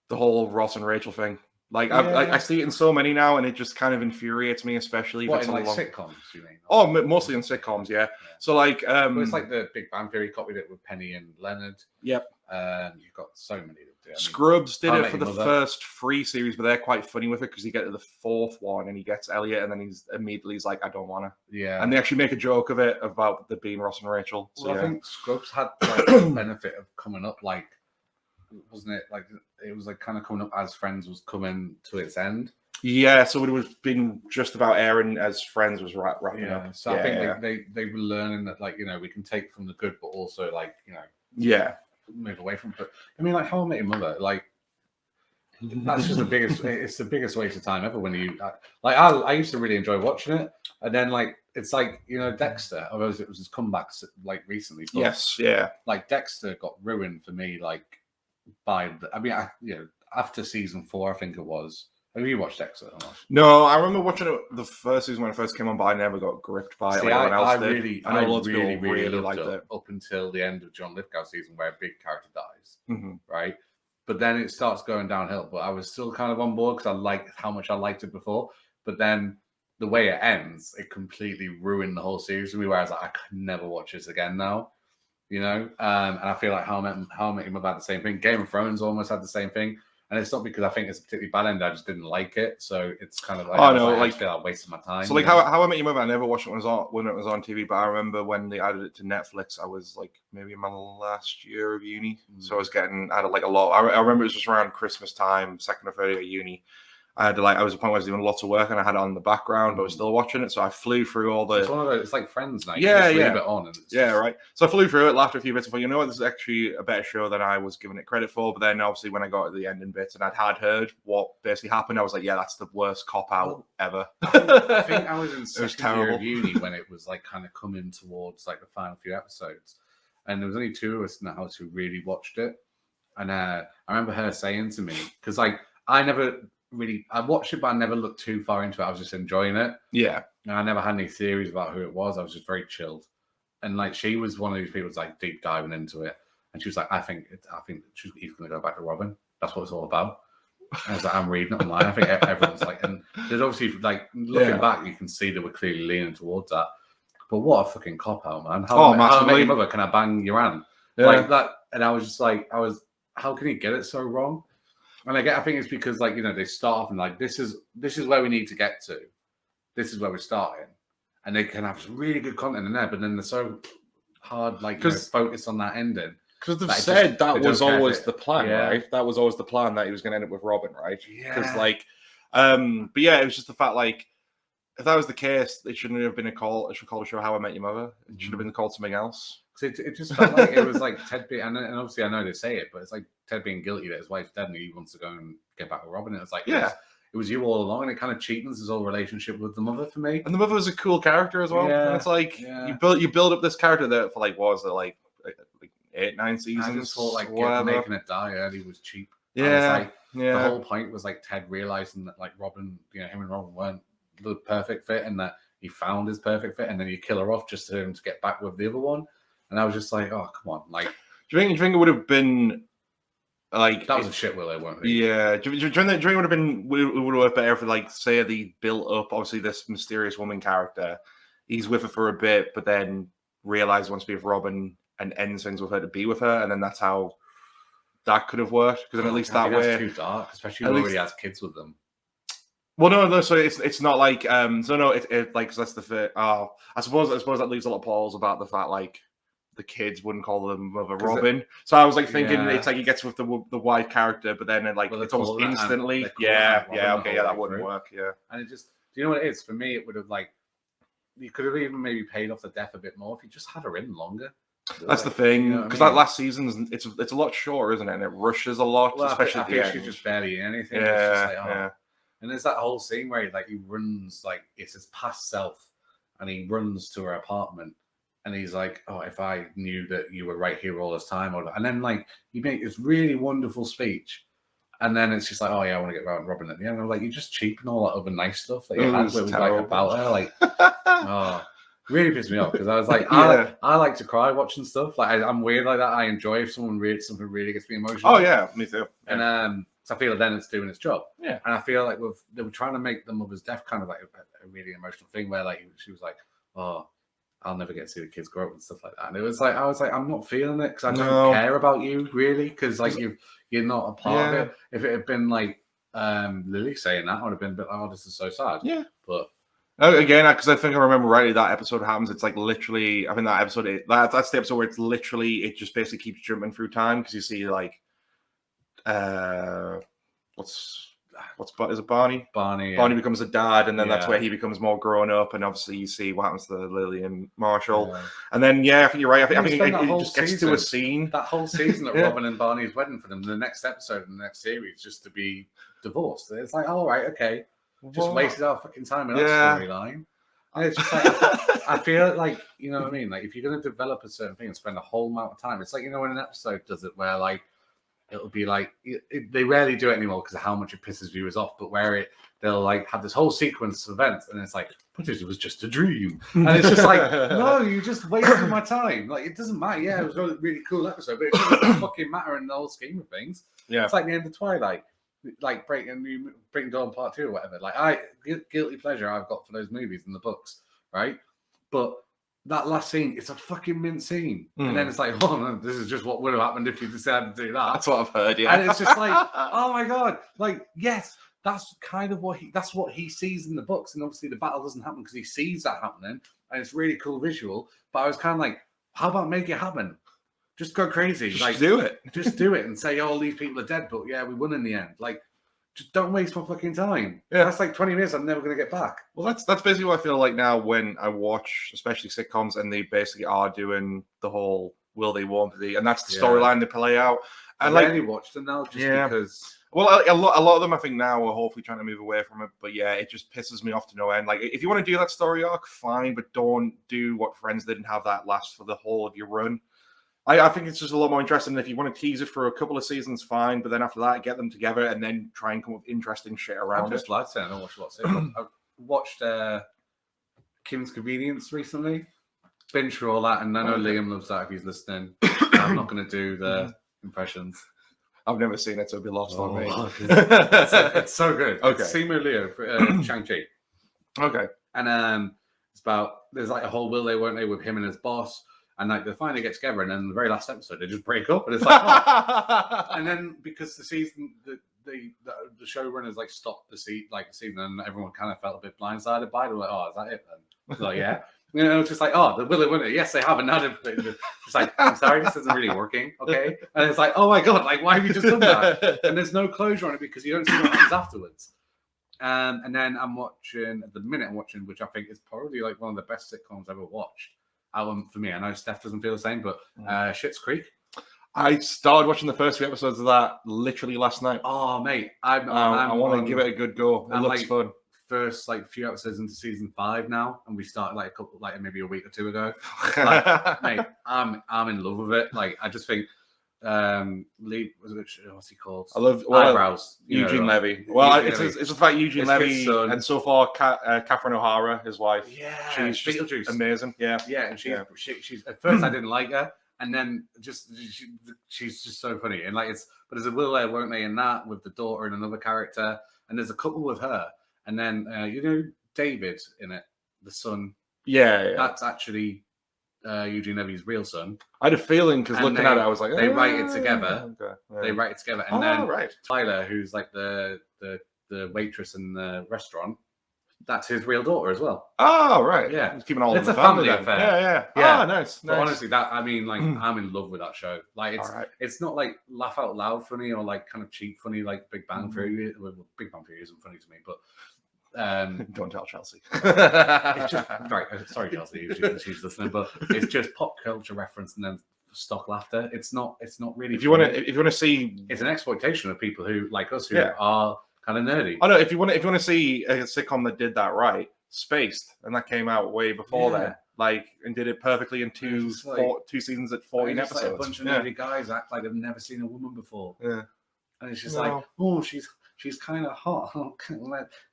The whole Ross and Rachel thing. Like I see it in so many now, and it just kind of infuriates me, especially. What, in like sitcoms, you mean? Oh, mostly in sitcoms, yeah. So like, well, it's like the Big Bang Theory copied it with Penny and Leonard. Yep. You've got so many that do. Scrubs did it for the first 3 series, but they're quite funny with it because you get to the 4th one and he gets Elliot, and then he's like, I don't want to. Yeah. And they actually make a joke of it about the being Ross and Rachel. So, I think Scrubs had like the benefit of coming up like. Wasn't it like it was like kind of coming up as Friends was coming to its end? Yeah, so it was been just about airing as Friends was wrapping up. So I think they were learning that like we can take from the good, but also like move away from. But I mean, like How I Met Your Mother, like that's just the biggest. It's the biggest waste of time ever. When you I used to really enjoy watching it, and then like it's like, you know, Dexter. Although it was his comeback like recently. But, Yes, yeah. Like Dexter got ruined for me. Like after season 4, I think it was. Have you watched Dexter or not? No, I remember watching it the first season when it first came on, but I never got gripped by it like everyone else did. I know lots of people really liked it. Up until the end of John Lithgow's season where a big character dies, right? But then it starts going downhill. But I was still kind of on board because I liked how much I liked it before. But then the way it ends, it completely ruined the whole series for me, where I was like, I could never watch this again now. You know? And I feel like How I Met Your Mother had the same thing. Game of Thrones almost had the same thing. And it's not because I think it's a particularly bad end. I just didn't like it, so it's kind of like I feel like wasting my time. So like How I Met Your Mother, I never watched it when it was on TV, but I remember when they added it to Netflix, I was like maybe in my last year of uni, so I was getting added like a lot. I remember it was just around Christmas time, second or third year of uni. I had to I was at a point where I was doing lots of work and I had it on the background, but I was still watching it. So I flew through all the. It's one of those. It's like Friends now. Yeah, leave it on. And right. So I flew through it, laughed a few bits, and thought, you know what, this is actually a better show than I was giving it credit for. But then obviously when I got to the ending bits and had heard what basically happened, I was like, yeah, that's the worst cop out ever. I think I was in second year of uni when it was like kind of coming towards like the final few episodes, and there was only 2 of us in the house who really watched it. And I remember her saying to me, because like I watched it, but I never looked too far into it. I was just enjoying it. Yeah. And I never had any theories about who it was. I was just very chilled. And like she was one of these people who's like deep diving into it. And she was like, I think he's going to go back to Robin. That's what it's all about. And I was like, I'm reading it online. I think everyone's like, and there's obviously like looking back, you can see that we're clearly leaning towards that. But what a fucking cop out, man! How I Met Your Mother, can I bang your aunt like that? And I was just like, how can he get it so wrong? And I think it's because, like, you know, they start off and like this is where we need to get to. This is where we're starting, and they can have some really good content in there, but then they're so hard, like, focus on that ending. Because they've said that was always the plan, right? That was always the plan that he was going to end up with Robin, right? Because but yeah, it was just the fact, like, if that was the case, it shouldn't have been it should call the show How I Met Your Mother. It should have been called something else. It just felt like it was like Ted being, and obviously I know they say it, but it's like Ted being guilty that his wife's dead and he wants to go and get back with Robin. And it's like, it was you all along, and it kind of cheapens his whole relationship with the mother for me. And the mother was a cool character as well. Yeah, and it's like you build up this character there for like 8-9 seasons. I just thought like making it die early was cheap. Yeah, The whole point was like Ted realizing that like Robin, you know, him and Robin weren't the perfect fit, and that he found his perfect fit, and then you kill her off just for him to get back with the other one. And I was just like, oh, come on. Like, do you think it would have been like that was a shit will, won't it? Yeah. Do you think it would have been worked better for, like, say they built up obviously this mysterious woman character, he's with her for a bit, but then realizes he wants to be with Robin and ends things with her to be with her, and then that's how that could have worked. Because then at least that way, that's too dark, especially when he has kids with them. Well, no. So it's not like it like, so that's the fit. Oh, I suppose that leaves a lot of pause about the fact, like, the kids wouldn't call them Mother Robin. So I was like thinking it's like he gets with the white character, but then it's almost instantly. That wouldn't work. Yeah. And it just, do you know what it is? For me, it would have, like, you could have even maybe paid off the death a bit more if you just had her in longer. That's the thing, because that last season it's a lot shorter, isn't it? And it rushes a lot, especially at the end. She's just barely in anything. Yeah, it's just like, And there's that whole scene where he runs, like, it's his past self, and he runs to her apartment, and he's like, oh, if I knew that you were right here all this time. And then, like, you make this really wonderful speech, and then it's just like, oh, yeah, I want to get around Robin at the end. And I'm like, you just cheapen all that other nice stuff that you had with, like, about her. Like, really pissed me off, because I was like, I like to cry watching stuff. Like, I'm weird like that. I enjoy if someone reads something really gets me emotional. Oh, yeah, me too. Yeah. And so I feel like then it's doing its job. Yeah. And I feel like they were trying to make the mother's death kind of like a really emotional thing, where, like, she was like, oh, I'll never get to see the kids grow up and stuff like that. And it was like, I was like, I'm not feeling it, because I don't care about you, really, because, like, you're not a part of it. If it had been like Lily saying that, I would have been a bit like, oh, this is so sad. Yeah. But again, because I think I remember rightly, that episode happens. It's like literally, I think that episode, that's the episode where it's literally, it just basically keeps jumping through time, because you see, like, is it Barney? Barney. Yeah. Barney becomes a dad, and then that's where he becomes more grown up, and obviously you see what happens to Lily and Marshall. Yeah. And then I think you're right. I think it just gets to a scene. That whole season at Robin and Barney's wedding for them, the next episode in the next series, just to be divorced. It's like, all right, okay. Just wasted our fucking time in that storyline. And it's just like, I feel like, you know what I mean? Like, if you're going to develop a certain thing and spend a whole amount of time, it's like, you know, when an episode does it where, like, it'll be like, they rarely do it anymore because of how much it pisses viewers off, but where they'll, like, have this whole sequence of events, and it's like, but it was just a dream. And it's just like, no, you just wasted my time. Like, it doesn't matter. Yeah, it was a really cool episode, but it doesn't fucking matter in the whole scheme of things. Yeah. It's like the end of Twilight. Like Breaking Dawn Part 2 or whatever. Like, guilty pleasure I've got for those movies and the books, right? But that last scene, it's a fucking mint scene. And then it's like, oh no, this is just what would have happened if you decided to do that. That's what I've heard, yeah. And it's just like, oh my God. Like, yes, that's kind of what he sees in the books. And obviously the battle doesn't happen because he sees that happening. And it's really cool visual. But I was kind of like, how about make it happen? Just go crazy. Just do it. Just do it and say, oh, these people are dead, but yeah, we won in the end. Like, just don't waste my fucking time. Yeah. That's like 20 minutes I'm never going to get back. Well, that's basically what I feel like now when I watch, especially sitcoms, and they basically are doing the whole will they, won't they, and that's the storyline they play out. And I rarely watch them now just because... Well, a lot of them, I think, now are hopefully trying to move away from it. But yeah, it just pisses me off to no end. Like, if you want to do that story arc, fine, but don't do what Friends did and have that last for the whole of your run. I think it's just a lot more interesting. If you want to tease it for a couple of seasons, fine. But then after that, get them together and then try and come up with interesting shit around it. I don't watch lots of it. I watched Kim's Convenience recently. Binge for all that. And I know Liam loves that if he's listening. I'm not going to do the impressions. I've never seen it, so it'll be lost on me. It's so good. Okay. It's Simu Liu for Shang-Chi. Okay. And it's about, there's like a whole will they, won't they with him and his boss. And like they finally get together, and then in the very last episode they just break up, and it's like, oh. And then because the season, the showrunners like stopped the season, and everyone kind of felt a bit blindsided by it. They're like, oh, is that it then? Like, yeah, you know, it's just like, oh, the will it, won't it? Yes, they have, and now it's like, I'm sorry, this isn't really working, okay? And it's like, oh my God, like why have you just done that? And there's no closure on it because you don't see what happens afterwards. And then I'm watching at the minute, which I think is probably like one of the best sitcoms I've ever watched. For me, I know Steph doesn't feel the same, but Schitt's Creek. I started watching the first few episodes of that literally last night. Oh, mate, I want to give it a good go. It looks fun. First, few episodes into season 5 now, and we started maybe a week or two ago. Mate, I'm in love with it. Like, I just think. What's he called? I love Eyebrows. Eugene Levy. Well, it's just about Eugene Levy, and so far, Catherine O'Hara, his wife. Yeah, she's Beetlejuice. Amazing. Yeah, and she's at first I didn't like her, and then she's just so funny, and but there's a will they, won't they in that with the daughter and another character, and there's a couple with her, and then David in it, the son. Yeah. That's actually. Eugene Levy's real son. I had a feeling because looking at it, I was like, they write it together. Okay. Yeah. They write it together, and then Tyler, who's like the waitress in the restaurant, that's his real daughter as well. Oh, right. Yeah, he's keeping all. It's a family affair. Yeah. Oh, nice. But honestly, I'm in love with that show. Like, it's not like laugh out loud funny or like kind of cheap funny like Big Bang Theory. Big Bang Theory isn't funny to me, but. Don't tell Chelsea. It's just sorry, Chelsea, if she's listening, but it's just pop culture reference and then stock laughter. It's not really. If you want to see, it's an exploitation of people who like us who are kind of nerdy. I know if you want to see a sitcom that did that right, Spaced, and that came out way before then. And did it perfectly in two seasons at 14 episodes. Like a bunch of nerdy guys act like they've never seen a woman before. Yeah, and it's just like, oh, she's kind of hot.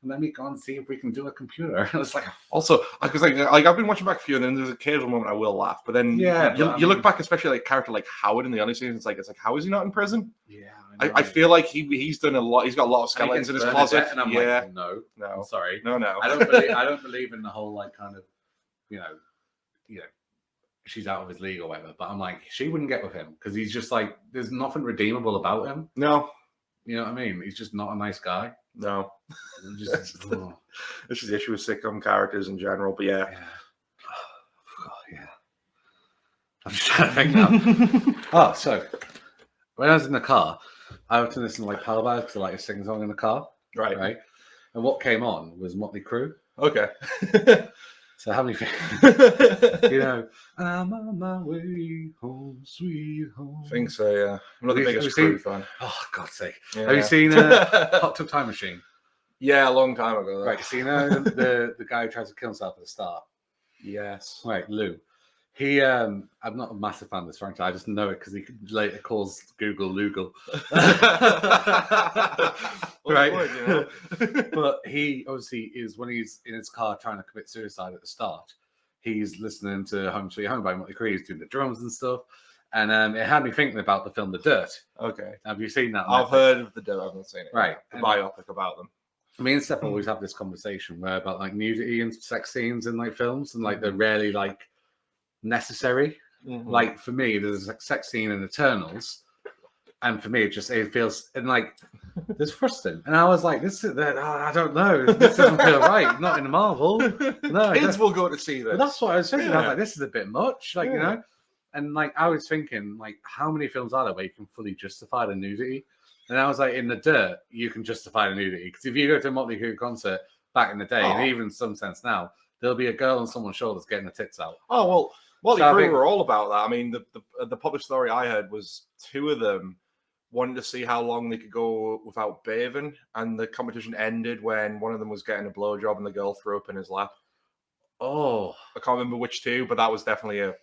Let me go and see if we can do a computer. And it's like, also, because I've been watching back a few, and then there's an occasional moment I will laugh, but then you look back, especially like a character like Howard in the early seasons, it's like how is he not in prison? Yeah, I feel like he's done a lot. He's got a lot of skeletons in his closet, and I'm like, no, I'm sorry, no. I don't believe in the whole like kind of, she's out of his league or whatever. But I'm like, she wouldn't get with him because he's just like, there's nothing redeemable about him. No. You know what I mean? He's just not a nice guy. No. This is the issue with sitcom characters in general, but yeah. I'm just trying to think now. So when I was in the car, I was listening to like power ballads, like a sing song in the car. Right. And what came on was Motley Crue. Okay. So how many I'm on my way home, sweet home. I think so, yeah. I'm not the biggest Crue fan. Oh, God's sake. Yeah. Have you seen Hot Tub Time Machine? Yeah, a long time ago. Right, so you know the guy who tries to kill himself at the start? Yes. Right, Lou. He, I'm not a massive fan of this franchise. I just know it because he later calls Google Lugal. Right. But he obviously is, when he's in his car trying to commit suicide at the start, he's listening to Home Sweet Home by Motley Crue. He's doing the drums and stuff. And it had me thinking about the film The Dirt. Okay. Have you seen that? I've heard of The Dirt. I haven't seen it. Right. The biopic about them. Me and Steph always have this conversation where about like nudity and sex scenes in like films, and like they're rarely like necessary. Like for me, there's a sex scene in Eternals, and for me, it feels and like there's thrusting, and I was like, I don't know, this doesn't feel right. Not in Marvel. No, kids will go to see this. But that's what I was thinking. I was like, this is a bit much, like you know. And like I was thinking, like how many films are there where you can fully justify the nudity? And I was like, in The Dirt, you can justify the nudity because if you go to a Motley Crue concert back in the day, and even in some sense now, there'll be a girl on someone's shoulders getting the tits out. Oh well. Motley Crue were all about that. I mean, the public story I heard was two of them wanted to see how long they could go without bathing, and the competition ended when one of them was getting a blowjob and the girl threw up in his lap. Oh, I can't remember which two, but that was definitely a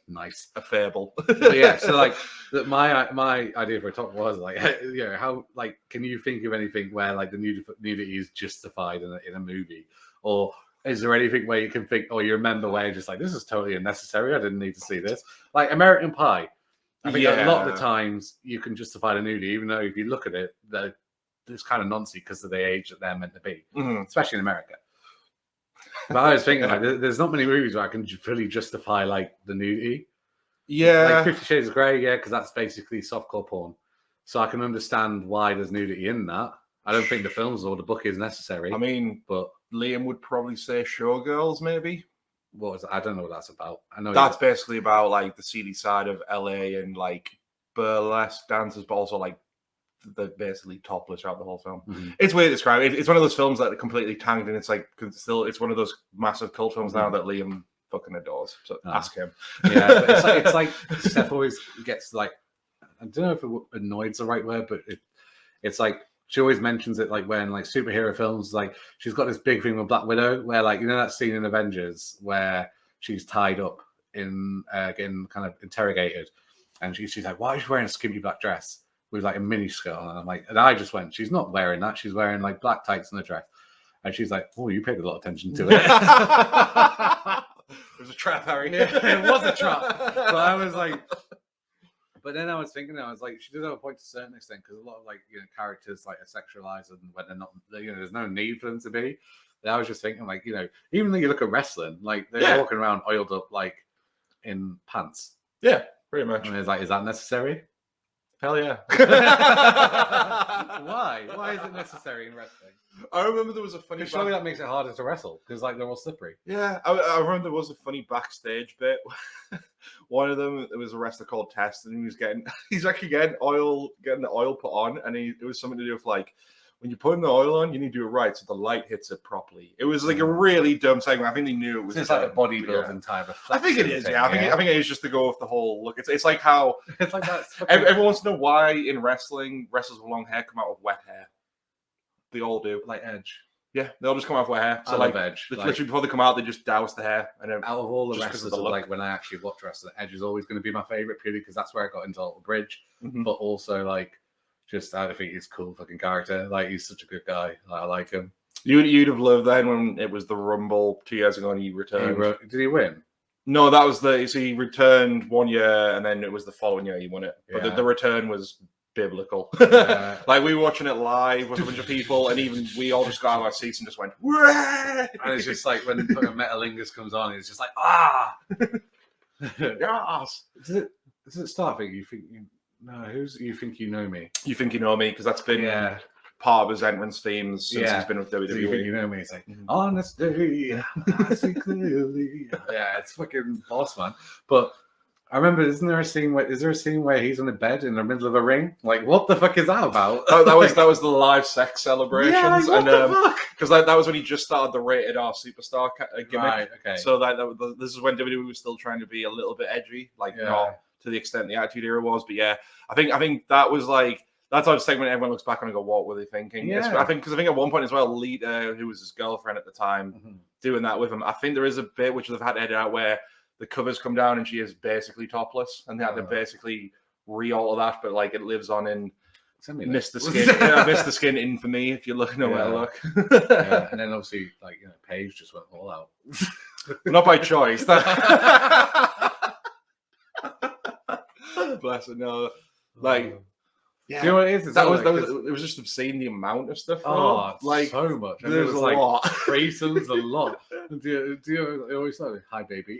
fable. Yeah, so like my idea for a topic was like, you know, how like can you think of anything where like the nudity is justified in a movie, or is there anything where you can think, or you remember where you're just like, this is totally unnecessary, I didn't need to see this? Like American Pie. I think a lot of the times you can justify the nudity, even though if you look at it, it's kind of nonsense because of the age that they're meant to be, especially in America. But I was thinking, like, there's not many movies where I can really justify like the nudity. Yeah. Like 50 Shades of Grey, yeah, because that's basically softcore porn. So I can understand why there's nudity in that. I don't think the films or the book is necessary. I mean, but Liam would probably say Showgirls, maybe. What was it? I don't know what that's about. I know that's basically about like the seedy side of LA and like burlesque dancers, but also like they're basically topless throughout the whole film. It's weird to describe. It's one of those films that are completely tanked, and it's like it's one of those massive cult films now that Liam fucking adores. So ask him. Yeah, but it's like Steph always gets like, I don't know if annoyed's the right word, but it's like she always mentions it like when like superhero films, like she's got this big thing with Black Widow where like, you know, that scene in Avengers where she's tied up in getting kind of interrogated, and she's like, why is she wearing a skimpy black dress with like a mini skirt on? And I'm like, and I just went, she's not wearing that, she's wearing like black tights and a dress. And she's like, oh, you paid a lot of attention to it. It was a trap, Harry. Yeah, it was a trap. But I was like, but then I was thinking, I was like, she does have a point to a certain extent, because a lot of like, you know, characters like are sexualized, and when they're not, you know, there's no need for them to be. And I was just thinking, like, you know, even though you look at wrestling, like they're walking around oiled up, like in pants. Yeah, pretty much. And it's like, is that necessary? Hell yeah. Why? Why is it necessary in wrestling? I remember there was a funny... Surely that makes it harder to wrestle, because like they're all slippery. Yeah, I remember there was a funny backstage bit. One of them, there was a wrestler called Test, and he's actually getting the oil put on, and it was something to do with like, when you're putting the oil on, you need to do it right so the light hits it properly. It was like a really dumb segment. I think they knew it was. It's like a bodybuilding type of. I think it is. Yeah, I think it is just to go with the whole look. It's like how it's like that. Everyone wants to know why in wrestling wrestlers with long hair come out with wet hair. They all do, like Edge. Yeah, they all just come out with wet hair. So I like love Edge. Literally before they come out, they just douse the hair. And then, out of all the wrestlers, like when I actually watch wrestling, Edge is always going to be my favorite, purely because that's where I got into Alter Bridge. But also like. Just, I think he's a cool fucking character. Like, he's such a good guy. I like him. You'd have loved then when it was the Rumble 2 years ago and he returned. Did he win? No, that was he returned 1 year and then it was the following year he won it. But the return was biblical. Yeah. Like, we were watching it live with a bunch of people, and even we all just got out of our seats and just went, "Wah!" And it's just like when Metalingus comes on, it's just like, ah! Yes! Does it start thinking you think you... No, who's You Think You Know Me? You Think You Know Me, because that's been part of his entrance themes since he's been with WWE. So You Think You Know Me? It's like, honestly, I see clearly. Yeah, it's fucking boss, man. But I remember, is there a scene where he's on a bed in the middle of a ring? Like, what the fuck is that about? that was the live sex celebrations. Yeah, like, what the fuck? Because that was when he just started the Rated R Superstar gimmick. Right, okay. So this is when WWE was still trying to be a little bit edgy, like not to the extent the Attitude Era was. But yeah, I think that was like That's what I was saying when everyone looks back and I go, what were they thinking? Yeah. I think at one point as well, Lita, who was his girlfriend at the time, doing that with him. I think there is a bit which they've had to edit out where the covers come down and she is basically topless, and they had to basically re-alter that, but like it lives on in Mr. Skin, Mr. Skin infamy. If you look, know where to look. And then obviously, like Paige just went all out. Not by choice. Bless it. No, like. Yeah. Do you know what it is? It was just obscene the amount of stuff. Oh, like so much. And there's a lot. Threesomes, a lot. Do you always say, "Hi, baby"?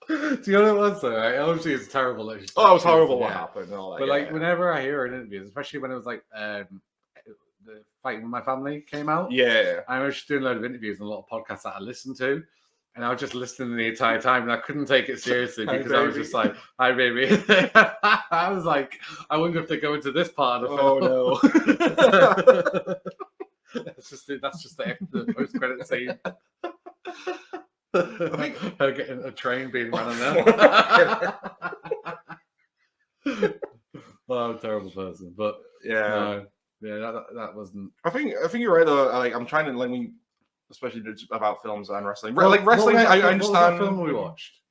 Do you know what it was though? Right? Obviously, it's terrible. Like, it was horrible what happened. But like, whenever I hear an interview, especially when it was like the Fighting with My Family came out, I was just doing a load of interviews and a lot of podcasts that I listened to. And I was just listening the entire time, and I couldn't take it seriously because I was just like, "Hi, baby." I was like, "I wonder if they go into this part of the film." Oh no! that's just the post-credit scene. I think her getting a train being run on there. Oh, I'm a terrible person, but that wasn't. I think you're right though. Like I'm trying to especially about films and wrestling. Wrestling, I understand. What was that film we watched?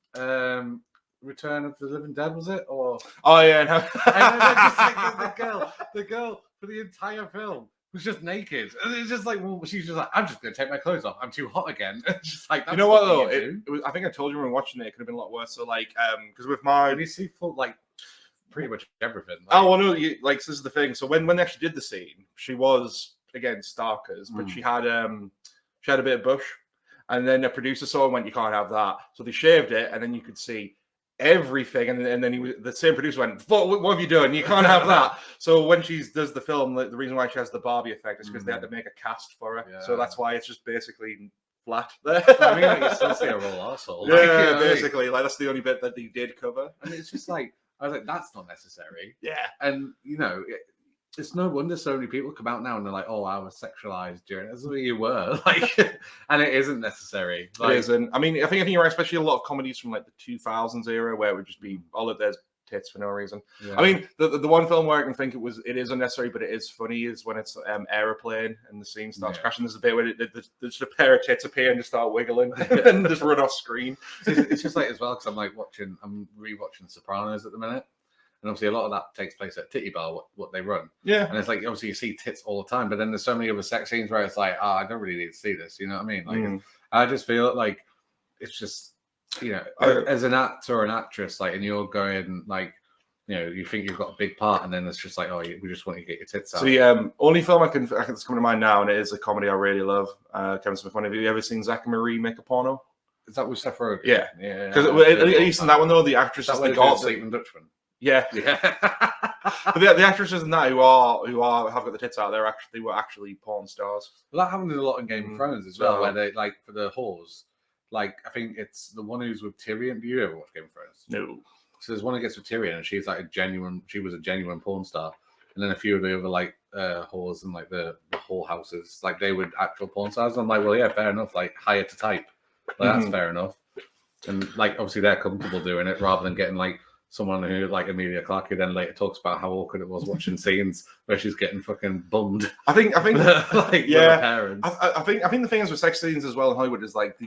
Return of the Living Dead, was it? Or the girl for the entire film was just naked, and it's just like, well, she's just like, I'm just gonna take my clothes off. I'm too hot again. It's just like, you know what though? It was, I think I told you when we were watching it. It could have been a lot worse. So like, because with my, you see full like pretty much everything. Like, oh well, no, like this is the thing. So when they actually did the scene, she was again starkers, but she had a bit of bush, and then the producer saw and went, "You can't have that." So they shaved it, and then you could see everything, and then the same producer went, what have you done? You can't have that. So when she does the film, the reason why she has the Barbie effect is because they had to make a cast for her. So that's why it's just basically flat there. I mean, like, you still see a real arsehole. Yeah, basically, like that's the only bit that they did cover. And it's just like, I was like, that's not necessary. Yeah. And it's no wonder so many people come out now and they're like, "Oh, I was sexualized during." That's what you were like, and it isn't necessary. Like, it isn't. I mean, I think you're right, especially a lot of comedies from like the 2000s era where it would just be all of there's tits for no reason. Yeah. I mean, the one film where I can think it is unnecessary, but it is funny is when it's Aeroplane and the scene starts crashing. There's a bit where there's just a pair of tits appear and just start wiggling and just run off screen. It's just like as well because I'm rewatching Sopranos at the minute. And obviously, a lot of that takes place at Titty Bar, what they run. Yeah. And it's like, obviously, you see tits all the time, but then there's so many other sex scenes where it's like, I don't really need to see this. You know what I mean? Like, I just feel like it's just, as an actor or an actress, like, and you're going, like, you think you've got a big part, and then it's just like, oh, we just want you to get your tits out. So, the only film I can come to mind now, and it is a comedy I really love, Kevin Smith. Have you ever seen Zack and Marie make a porno? Is that with Seth Rogen? Yeah. Because at least in that one, though, the actress is the Sleeping Dutchman. Yeah. But the actresses in that who have got the tits out, they were actually porn stars. Well, that happened a lot in Game of Thrones as well, where they like for the whores. Like I think it's the one who's with Tyrion. Do you ever watch Game of Thrones? No. So there's one who gets with Tyrion, and she's like she was a genuine porn star, and then a few of the other like whores and like the whore houses, like they were actual porn stars. And I'm like, well, yeah, fair enough. Like hire to type, like, that's fair enough. And like obviously they're comfortable doing it rather than getting like someone who like Emilia Clarke who then later talks about how awkward it was watching scenes where she's getting fucking bummed. I think like yeah. Parents. I think the thing is with sex scenes as well in Hollywood is like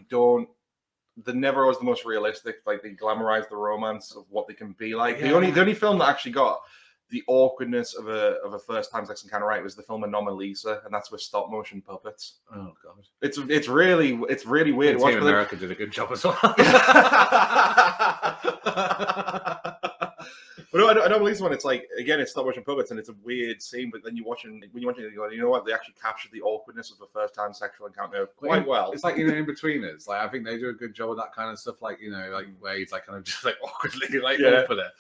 they're never always the most realistic. Like they glamorize the romance of what they can be like. Yeah. The only film that actually got the awkwardness of a first time sex encounter right was the film Anomalisa, and that's with stop motion puppets. Oh god, it's really weird. Team America did a good job as well. But Anomalisa one, it's like again, it's stop motion puppets, and it's a weird scene. But then when you're watching it, you go, you know what? They actually captured the awkwardness of a first time sexual encounter quite well. It's like in betweeners. Like I think they do a good job with that kind of stuff. Like like where he's like kind of just like awkwardly like over there.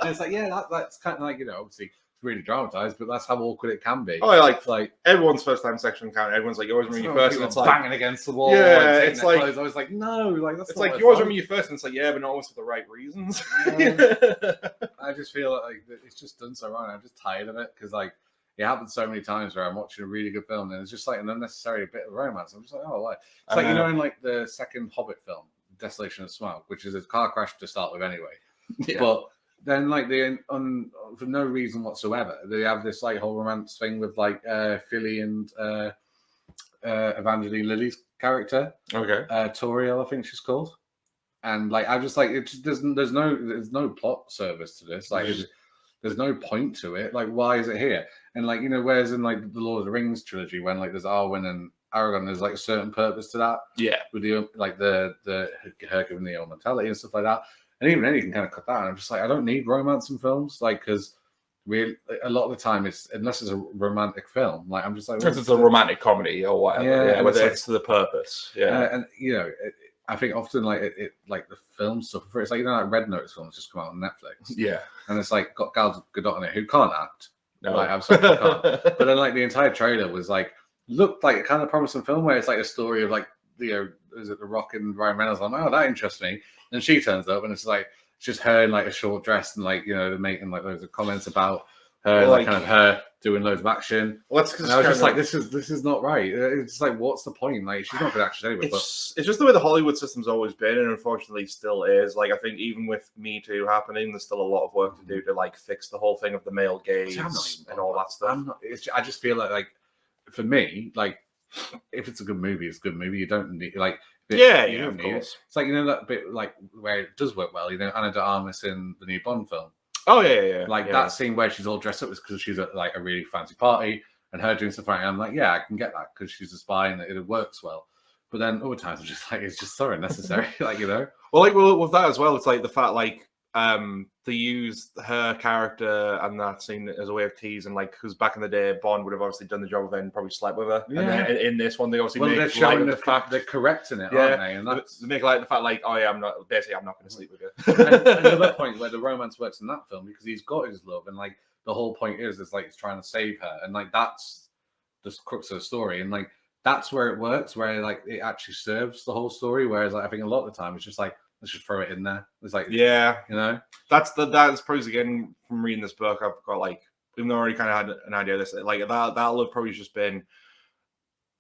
It's like yeah, that's kind of like obviously it's really dramatized, but that's how awkward it can be. Oh, yeah, like everyone's first time sexual encounter. Everyone's like, you always remember your first, and it's like banging against the wall. Yeah, it's like I was like, no, like that's. It's like you always remember your first, and it's like yeah, but not always for the right reasons. I just feel like it's just done so wrong. I'm just tired of it because like it happens so many times where I'm watching a really good film and it's just like an unnecessary bit of romance. I'm just like, oh, why? It's like in like the second Hobbit film, Desolation of Smaug, which is a car crash to start with anyway. But then like for no reason whatsoever, they have this like whole romance thing with like Philly and Evangeline Lilly's character. Okay. Toriel, I think she's called. And like I just like it just there's no plot service to this. Like there's no point to it. Like why is it here? And like, whereas in like the Lord of the Rings trilogy, when like there's Arwen and Aragorn, there's like a certain purpose to that. Yeah. With the like the her giving the immortality and stuff like that. And even then you can kind of cut that. And I'm just like, I don't need romance in films, like because a lot of the time it's unless it's a romantic film. Like I'm just like, it's a romantic comedy or whatever. Yeah, whether it's to the purpose. Yeah, and I think often like it like the film stuff for it's like like Red Notice films just come out on Netflix. Yeah, and it's like got Gal Gadot in it who can't act. No, like absolutely can't. But then like the entire trailer was like looked like a kind of promising film where it's like a story of like is it The Rock and Ryan Reynolds? I'm like, oh, that interests me. And she turns up and it's like it's just her in like a short dress and like they're making like loads of comments about her, like kind of her doing loads of action. Well, and I was just like, this is not right. It's like, what's the point? Like, she's not good actress anyway. It's just the way the Hollywood system's always been, and unfortunately still is. Like, I think even with Me Too happening, there's still a lot of work to do to like fix the whole thing of the male gaze and all that stuff. I just feel like for me, like if it's a good movie, it's a good movie. You don't need like. You don't need it. It's like that bit like where it does work well. Ana de Armas in the new Bond film. Oh yeah. That scene where she's all dressed up is because she's at like a really fancy party and her doing stuff like I'm like, yeah, I can get that because she's a spy and it works well. But then other times I'm just like, it's just so unnecessary, Well, like with that as well, it's like the fact like they used her character and that scene as a way of teasing, like because back in the day Bond would have obviously done the job of then probably slept with her. Yeah. And then in this one they obviously make they're showing the fact they're correcting it, aren't they? And they make like the fact like, oh yeah, I'm not going to sleep with you. And another point where the romance works in that film because he's got his love and like the whole point is like he's trying to save her and like that's the crux of the story and like that's where it works where like it actually serves the whole story. Whereas like, I think a lot of the time it's just like let's just throw it in there. It's like that's probably again from reading this book. I've got like even though I already kind of had an idea of this, like that'll have probably just been.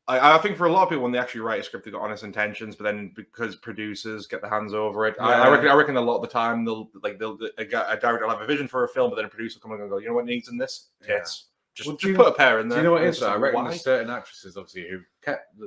I think for a lot of people when they actually write a script, they've got honest intentions, but then because producers get their hands over it, I reckon a lot of the time a director will have a vision for a film, but then a producer will come and go, you know what needs in this? Tits. Just put a pair in there. Do you know what it is? I reckon there's certain actresses obviously who kept. I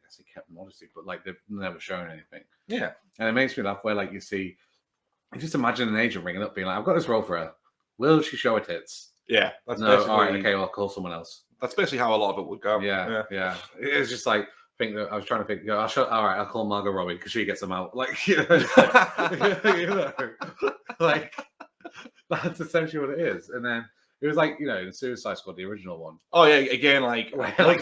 guess they kept modesty, but like they've never shown anything. Yeah, and it makes me laugh where like you just imagine an agent ringing up being like, I've got this role for her. Will she show her tits? Yeah. That's no, all right, okay, well, I'll call someone else. That's basically how a lot of it would go. Yeah. It's just like, I was trying to think, I'll call Margot Robbie because she gets them out. Like, like that's essentially what it is. And then it was like, in Suicide Squad, the original one. Oh yeah, again, like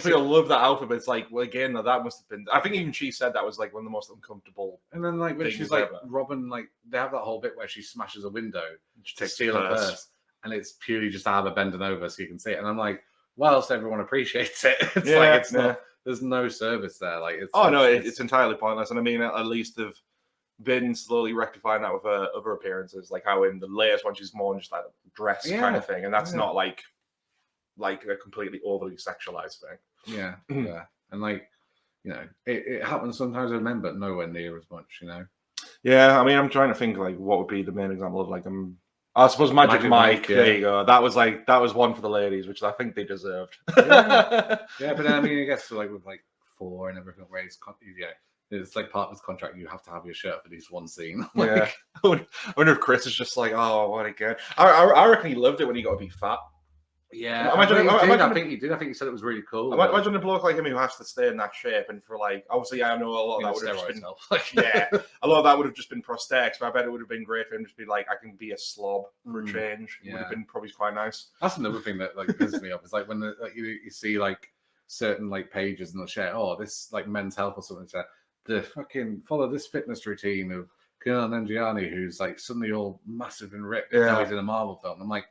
people love that outfit, but it's like, well, again, that must have been. I think even she said that was like one of the most uncomfortable. And then like when she's like Robin, like they have that whole bit where she smashes a window to steal a purse, and it's purely just to have her bending over so you can see it. And I'm like, well, else everyone appreciates it. It's not. There's no service there. Like it's entirely pointless. And I mean, at least they've been slowly rectifying that with other appearances, like how in the latest one she's more just like a dress kind of thing, and that's not like a completely overly sexualized thing. Yeah, and like it happens sometimes with men, but nowhere near as much. Yeah, I mean, I'm trying to think like what would be the main example of like I suppose Magic Mike. There you go. That was one for the ladies, which I think they deserved. But then, I mean, it gets to like with like 4 and everything where it's like part of his contract. You have to have your shirt for this one scene. I wonder if Chris is just like, oh, what again? I reckon he loved it when he got to be fat. Yeah, I think he did. I think he said it was really cool. Imagine a bloke like him who has to stay in that shape, and for like, obviously, I know a lot of that would have just been, a lot of that would have just been prosthetics. But I bet it would have been great for him to be like, I can be a slob for a change. It would have been probably quite nice. That's another thing that like pisses me off. Is like when you see like certain like pages and they'll share, this like men's health or something. So the fucking follow this fitness routine of Kumail Nanjiani, who's like suddenly all massive and ripped. Now he's in a Marvel film. I'm like.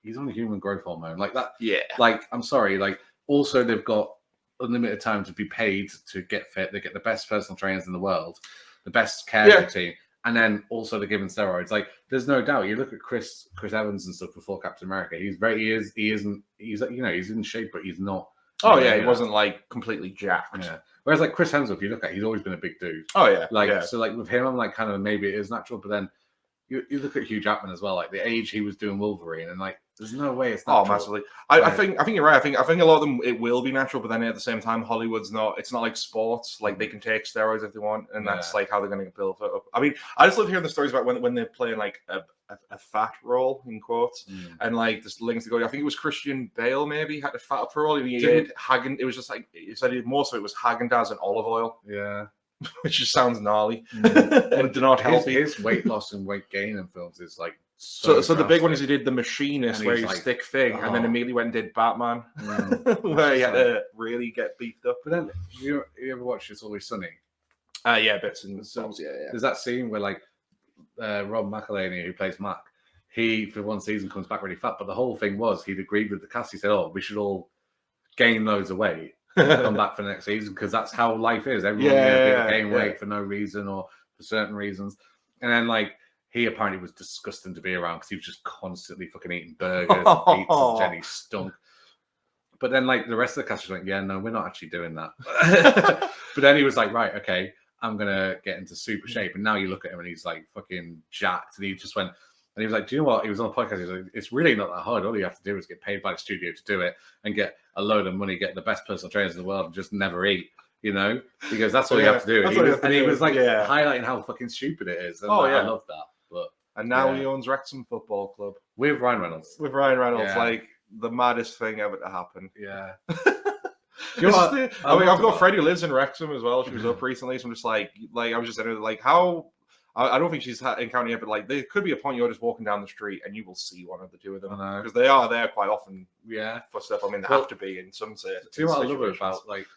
He's on a human growth hormone like that. Yeah. Like, I'm sorry. Like, also they've got unlimited time to be paid to get fit. They get the best personal trainers in the world, the best care team, and then also they're given steroids. Like, there's no doubt. You look at Chris Evans and stuff before Captain America. He's in shape, but he's not. Oh yeah, he wasn't like completely jacked. Yeah. Whereas like Chris Hemsworth, you look at, he's always been a big dude. Oh yeah. Like so, like with him, I'm like kind of maybe it is natural, but then. you look at Hugh Jackman as well, like the age he was doing Wolverine, and like there's no way it's natural. Oh, massively. I think you're right. I think a lot of them it will be natural, but then at the same time, Hollywood's not. It's not like sports. Like they can take steroids if they want, and that's like how they're going to build it up. I mean, I just love hearing the stories about when they're playing like a fat role in quotes, and like just links to go. I think it was Christian Bale maybe had a fat up for role. He ate Hagen. It was just like he said most of it was Haagen-Dazs and olive oil. Yeah. Which just sounds gnarly and not healthy. His weight loss and weight gain in films is like so the big one is he did The Machinist, where he like, stick thing, and then immediately went and did Batman, where he had to really get beefed up. But then you ever watch It's Always Sunny? Yeah, bits and films. Yeah. There's that scene where like Rob McElhenney, who plays Mac, he for one season comes back really fat, but the whole thing was he'd agreed with the cast. He said, "Oh, we should all gain loads of weight." Come back for the next season because that's how life is. Everyone gain weight for no reason or for certain reasons. And then like he apparently was disgusting to be around because he was just constantly fucking eating burgers, pizzas, Jenny stunk. But then like the rest of the cast was like, yeah, no, we're not actually doing that. But then he was like, right, okay, I'm gonna get into super shape. And now you look at him and he's like fucking jacked. And he just went. And he was like, do you know what? He was on a podcast. He was like, it's really not that hard. All you have to do is get paid by the studio to do it and get a load of money, get the best personal trainers in the world and just never eat, you know? He goes, that's all you have to do. And he was like highlighting how fucking stupid it is. And I love that. And now he owns Wrexham Football Club. With Ryan Reynolds. Like the maddest thing ever to happen. Yeah. You know what? I mean, I've got a friend who lives in Wrexham as well. She was up recently. So I'm just like I was just saying, like, how... I don't think she's encountered it, but like there could be a point you're just walking down the street and you will see one of the two of them because they are there quite often. Yeah, for stuff. I mean, they have to be in some sense. Do you know what I love about like?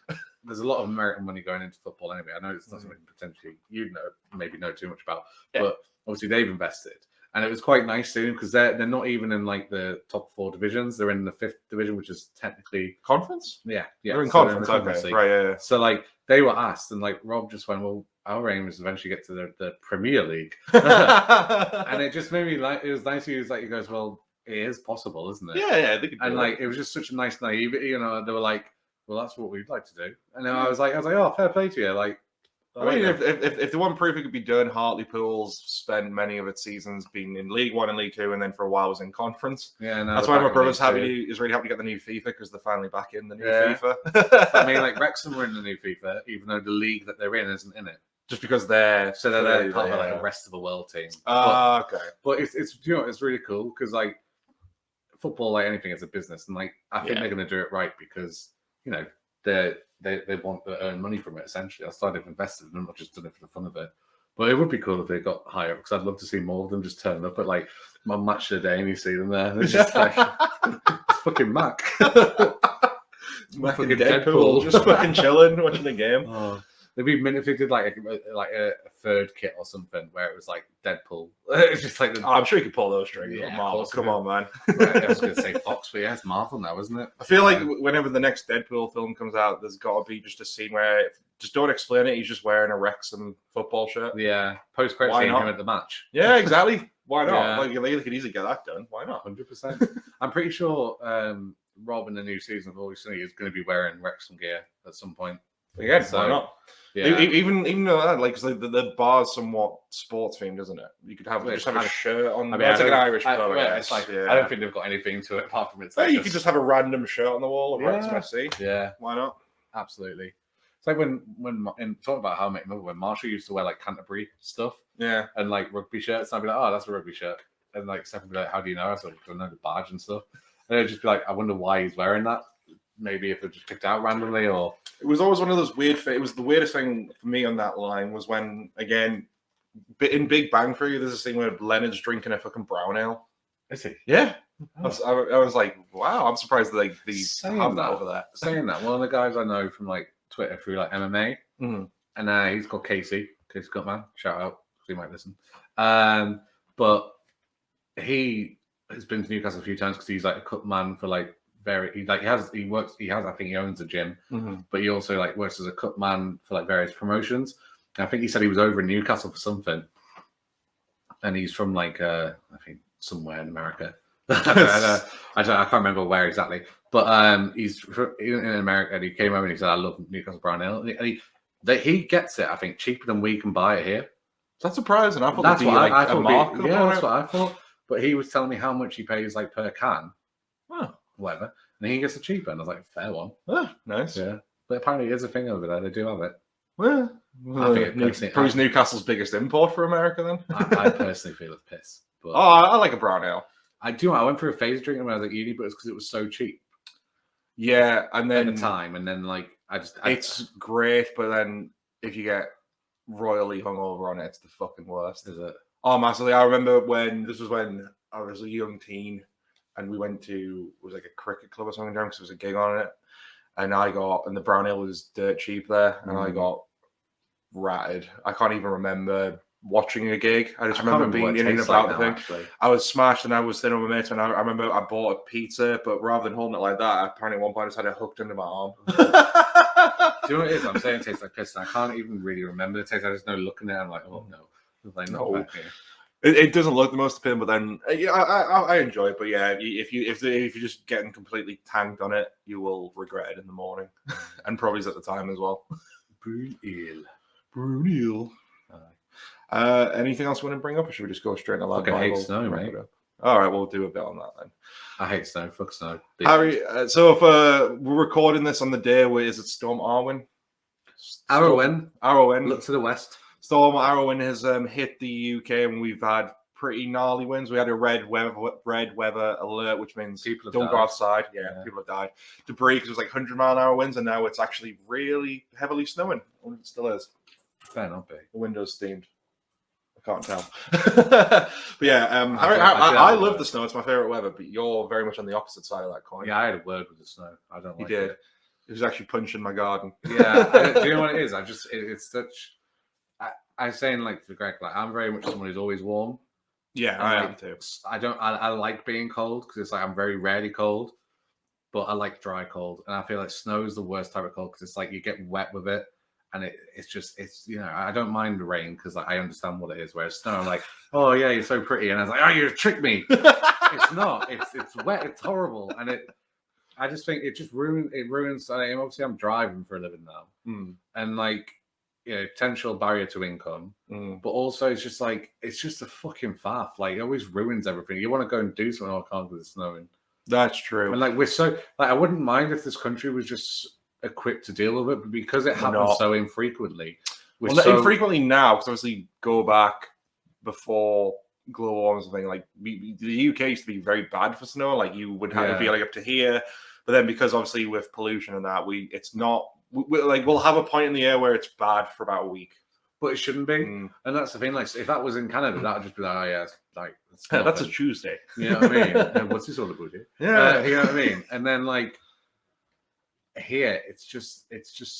There's a lot of American money going into football anyway. I know it's not something potentially you know too much about, but obviously they've invested, and it was quite nice seeing because they're not even in like the top 4 divisions. They're in the 5th division, which is technically conference. Yeah, they're in conference. Okay, right, yeah. So like they were asked, and like Rob just went, well. Our aim is to eventually get to the Premier League, and it just made me like. It was nice. He was like, he goes, "Well, it is possible, isn't it?" Yeah. And like, it was just such a nice naivety. You know, they were like, "Well, that's what we'd like to do," and then I was like, "Oh, fair play to you." Like, I mean, if the one proof it could be done, Hartlepool's spent many of its seasons being in League 1 and League 2, and then for a while was in Conference. Yeah, no, that's why my brother's really happy to get the new FIFA because they're finally back in the new FIFA. I mean, like Wrexham were in the new FIFA, even though the league that they're in isn't in it. Just because they're part of like a rest of the world team. Okay. But it's you know it's really cool because like football, like anything, is a business, and like I think they're going to do it right because you know they want to earn money from it. Essentially, that's why they've invested in them, not just done it for the fun of it. But it would be cool if they got higher because I'd love to see more of them just turn up at like my match of the day and you see them there. And it's just like it's fucking Mac. Fucking Deadpool, just fucking chilling, watching the game. Oh. They'd be if they did like a third kit or something where it was like Deadpool. It's just like I'm sure you could pull those strings. Yeah, Marvel, come on, man. Right, I was going to say Fox, but yeah, it's Marvel now, isn't it? I feel like whenever the next Deadpool film comes out, there's got to be just a scene where just don't explain it. He's just wearing a Wrexham football shirt. Yeah, post-credit scene him at the match. Yeah, exactly. Why not? Yeah. Like they could easily get that done. Why not? 100%. I'm pretty sure Rob in the new season of Always Sunny is going to be wearing Wrexham gear at some point. Again, so, why not? Yeah. Even though that, like, cause the bar's somewhat sports themed, isn't it? You could have just have a shirt on. I mean, it's like an Irish pub. It's like I don't think they've got anything to it apart from it's. Like you could just have a random shirt on the wall of Wrexham FC. Yeah, why not? Absolutely. It's like when talking about How I Met Your Mother, when Marshall used to wear like Canterbury stuff, and like rugby shirts, and I'd be like, oh, that's a rugby shirt, and like Steph would be like, how do you know? I was like, I know the badge and stuff, and I'd just be like, I wonder why he's wearing that. Maybe if it just picked out randomly, or it was always one of those weird. It was the weirdest thing for me on that line was when again in Big Bang Theory, there's a scene where Leonard's drinking a fucking brown ale. Is he? Yeah. Oh. I was like, wow, I'm surprised they have that over there. Saying that, one of the guys I know from like Twitter through like MMA, and he's called Casey Cutman. Shout out, he might listen. But he has been to Newcastle a few times because he's like a cut man for like. I think he owns a gym, but he also like works as a cut man for like various promotions. And I think he said he was over in Newcastle for something, and he's from like I think somewhere in America. I can't remember where exactly, but he's in America, and he came over and he said, "I love Newcastle brown ale," and he gets it. I think cheaper than we can buy it here. That's surprising. I thought That's there'd be what like I a thought. markup Yeah, on that's it. what I thought. But he was telling me how much he pays like per can, Oh, whatever, and he gets a cheaper. And I was like, fair one. oh, nice. Yeah, but apparently it is a thing over there. They do have it. Well, I think it personally, probably Newcastle's biggest import for America then. I personally feel it's piss. But Oh, I like a brown ale. I do. I went through a phase of drinking when I was at uni, but it's because it was so cheap Yeah, and then at the time, and then like it's great, but then if you get royally hungover on it, it's the fucking worst. Is it? Oh, massively. I remember when I was a young teen, and we went to it was like a cricket club or something because there was a gig on it, and the brown ale was dirt cheap there, and I got ratted. I can't even remember watching a gig. I just remember being in and about the thing. Actually. I was smashed, and I was sitting with my mates, and I remember I bought a pizza, but rather than holding it like that, I apparently at one point I just had it hooked under my arm. Do you know what it is? I'm saying it tastes like piss, and I can't even really remember the taste. I just know looking at it, I'm like, oh no. Like, no. It doesn't look the most appealing, but then I enjoy it. But yeah, if you're just getting completely tanked on it, you will regret it in the morning, and probably at the time as well. Brutal. Anything else you want to bring up, or should we just go straight to LADbible? I hate snow, mate. All right, we'll do a bit on that then. I hate snow. Fuck snow. Harry, so if we're recording this on the day where is it Storm Arwen? Arwen. Look to the west. Storm Arwen has hit the UK, and we've had pretty gnarly winds. We had a red weather alert, which means people don't died. go outside. Yeah, people have died. Debris, because it was like 100-mile-an-hour winds, and now it's actually really heavily snowing. Well, it still is. Fair not be. The window's steamed. I can't tell. But yeah, I love the snow. It's my favorite weather. But you're very much on the opposite side of that coin. Yeah, I had a word with the snow. I don't like it. You did. It was actually punching my garden. Yeah, do you know what it is? It's such. I'm saying like to Greg, like I'm very much someone who's always warm. Yeah, I am too. I like being cold because it's like I'm very rarely cold, but I like dry cold, and I feel like snow is the worst type of cold because it's like you get wet with it, and it's you know I don't mind the rain because like I understand what it is. Whereas snow, I'm like, oh yeah, you're so pretty, and I was like, oh, you tricked me. It's not. It's wet. It's horrible, and I just think it just ruins. Obviously, I'm driving for a living now, and like. You know, potential barrier to income, but also it's just a fucking faff. Like it always ruins everything. You want to go and do something, I can't because it's snowing. That's true. And like we're so like I wouldn't mind if this country was just equipped to deal with it, but because it happens so infrequently. Infrequently now, because obviously go back before global warming or something. Like the UK used to be very bad for snow. Like you would have to be like up to here, but then because obviously with pollution and that, it's not. We'll have a point in the air where it's bad for about a week, but it shouldn't be. And that's the thing. Like, if that was in Canada, that would just be like, oh yeah, it's like that's a Tuesday. You know what I mean? And what's this all about? Yeah, you know what I mean. And then like here, it's just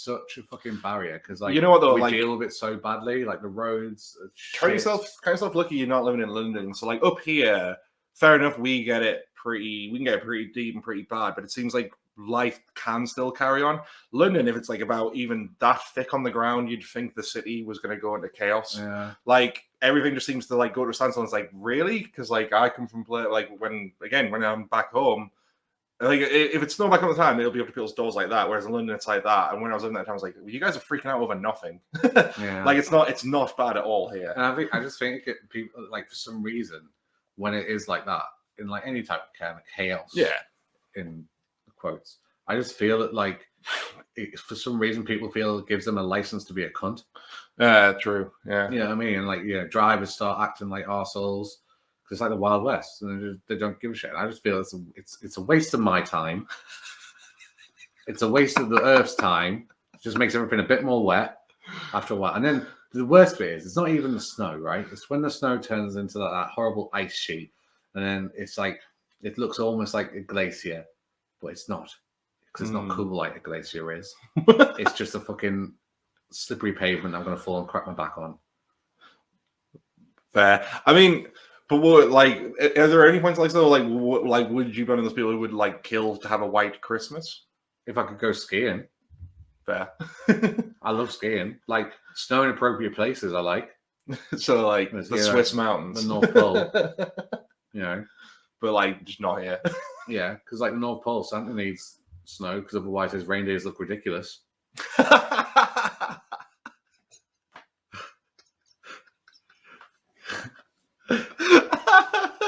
such a fucking barrier because like you know what though, we deal with it so badly. Like the roads. Count yourself lucky you're not living in London. So like up here, fair enough, we can get it pretty deep and pretty bad, but it seems like life can still carry on. London, if it's like about even that thick on the ground, you'd think the city was going to go into chaos. Yeah. Like everything just seems to like go to a standstill. It's like really because like I come from like when I'm back home, like if it's snow back all the time, it'll be up to people's doors like that. Whereas in London, it's like that. And when I was in that time, I was like, well, you guys are freaking out over nothing. Yeah. Like it's not bad at all here. And I just think people like for some reason when it is like that in like any type of kind of chaos. Yeah. In quotes. I just feel that like for some reason people feel it gives them a license to be a cunt. True. Yeah. You know what I mean? And like drivers start acting like arseholes because it's like the Wild West and they don't give a shit. I just feel it's a waste of my time. It's a waste of the Earth's time. It just makes everything a bit more wet after a while. And then the worst bit is it's not even the snow, right? It's when the snow turns into that horrible ice sheet, and then it's like it looks almost like a glacier. But it's not, because it's not cool like a glacier is. It's just a fucking slippery pavement I'm going to fall and crack my back on. Fair. I mean, but what, like, are there any points like so? Like, would you be one of those people who would like kill to have a white Christmas? If I could go skiing. Fair. I love skiing. Like, snow in appropriate places I like. So, like, the Swiss mountains. The North Pole. You know. But, like, just not here. Yeah, because like the North Pole, Santa needs snow because otherwise his reindeers look ridiculous.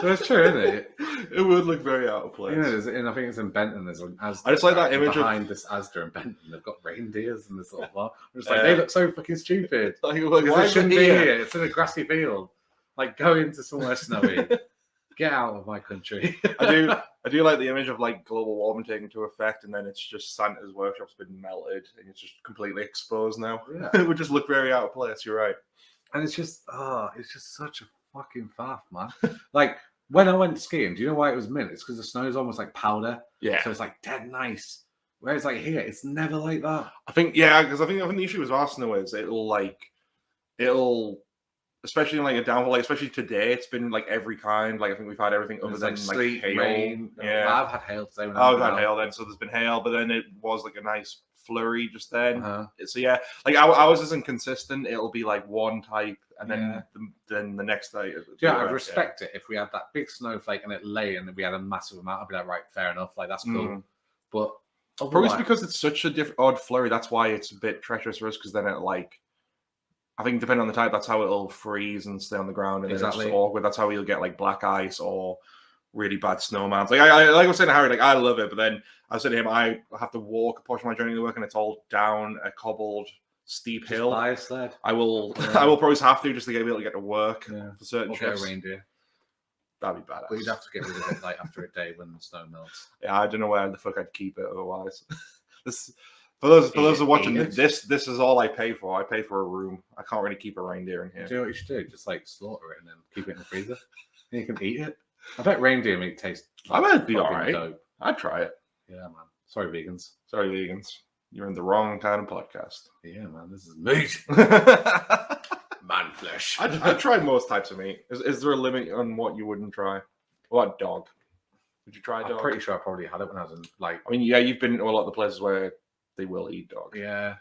That's true, isn't it? It would look very out of place. Yeah, and I think it's in Benton. There's an Asda. I just like that image behind this Asda in Benton. They've got reindeers and this sort of bar. I'm just like, they look so fucking stupid. Like, Because why it shouldn't is be it here. It's in a grassy field. Like, go into somewhere snowy. Get out of my country. I do like the image of like global warming taking into effect, and then it's just Santa's workshop's been melted and it's just completely exposed now. Yeah. It would just look very out of place. You're right. And it's just such a fucking faff, man. Like, when I went skiing, do you know why it was mint? It's because the snow is almost like powder. Yeah. So it's like dead nice. Whereas like here, it's never like that. I think because I think the issue with Arsenal is it'll especially in like a downfall, like especially today, it's been like every kind. Like I think we've had everything other than like sleet, hail. rain. Yeah, I've had hail today. I've had hail then, so there's been hail, but then it was like a nice flurry just then. Uh-huh. So yeah, like ours isn't consistent. It'll be like one type, and then the next day. Yeah, I'd respect it if we had that big snowflake and it lay, and we had a massive amount. I'd be like, right, fair enough. Like that's cool. But probably because it's such a odd flurry. That's why it's a bit treacherous for us. Because then it like, I think depending on the type, that's how it'll freeze and stay on the ground, and exactly. It's just awkward. That's how you'll get like black ice or really bad snowmans. Like I was saying to Harry, like I love it, but then I said to him, I have to walk a portion of my journey to work, and it's all down a cobbled steep hill. Buy a sled. I will probably have to just to be able to get to work for certain shifts. Get a reindeer. That'd be badass. But you'd have to get rid of it like after a day when the snow melts. Yeah, I don't know where the fuck I'd keep it otherwise. For those who are watching this is all I pay for. I pay for a room. I can't really keep a reindeer in here. Do you know what you should do? Just like slaughter it and then keep it in the freezer. And you can eat it. I bet reindeer meat tastes. I bet it'd be alright. Dope. I'd try it. Yeah, man. Sorry, vegans. Sorry, vegans. You're in the wrong kind of podcast. Yeah, man. This is meat. Man flesh. I'd try most types of meat. Is there a limit on what you wouldn't try? What dog? Would you try dog? I'm pretty sure I probably had it when I was in like. I mean, yeah, you've been to a lot of the places where they will eat dog. Yeah.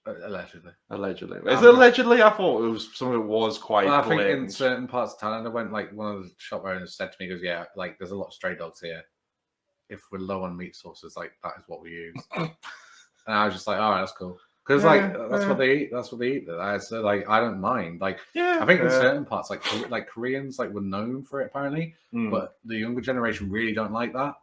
Allegedly. Allegedly, I thought it was some of it was quite. Well, I think in certain parts of Thailand, I went like one of the shop owners said to me, "Goes, yeah, like there's a lot of stray dogs here. If we're low on meat sources, like that is what we use." And I was just like, "All right, that's cool." Because that's what they eat. That's what they eat. So like, I don't mind. Like, I think in certain parts, like Koreans, like were known for it apparently, but the younger generation really don't like that.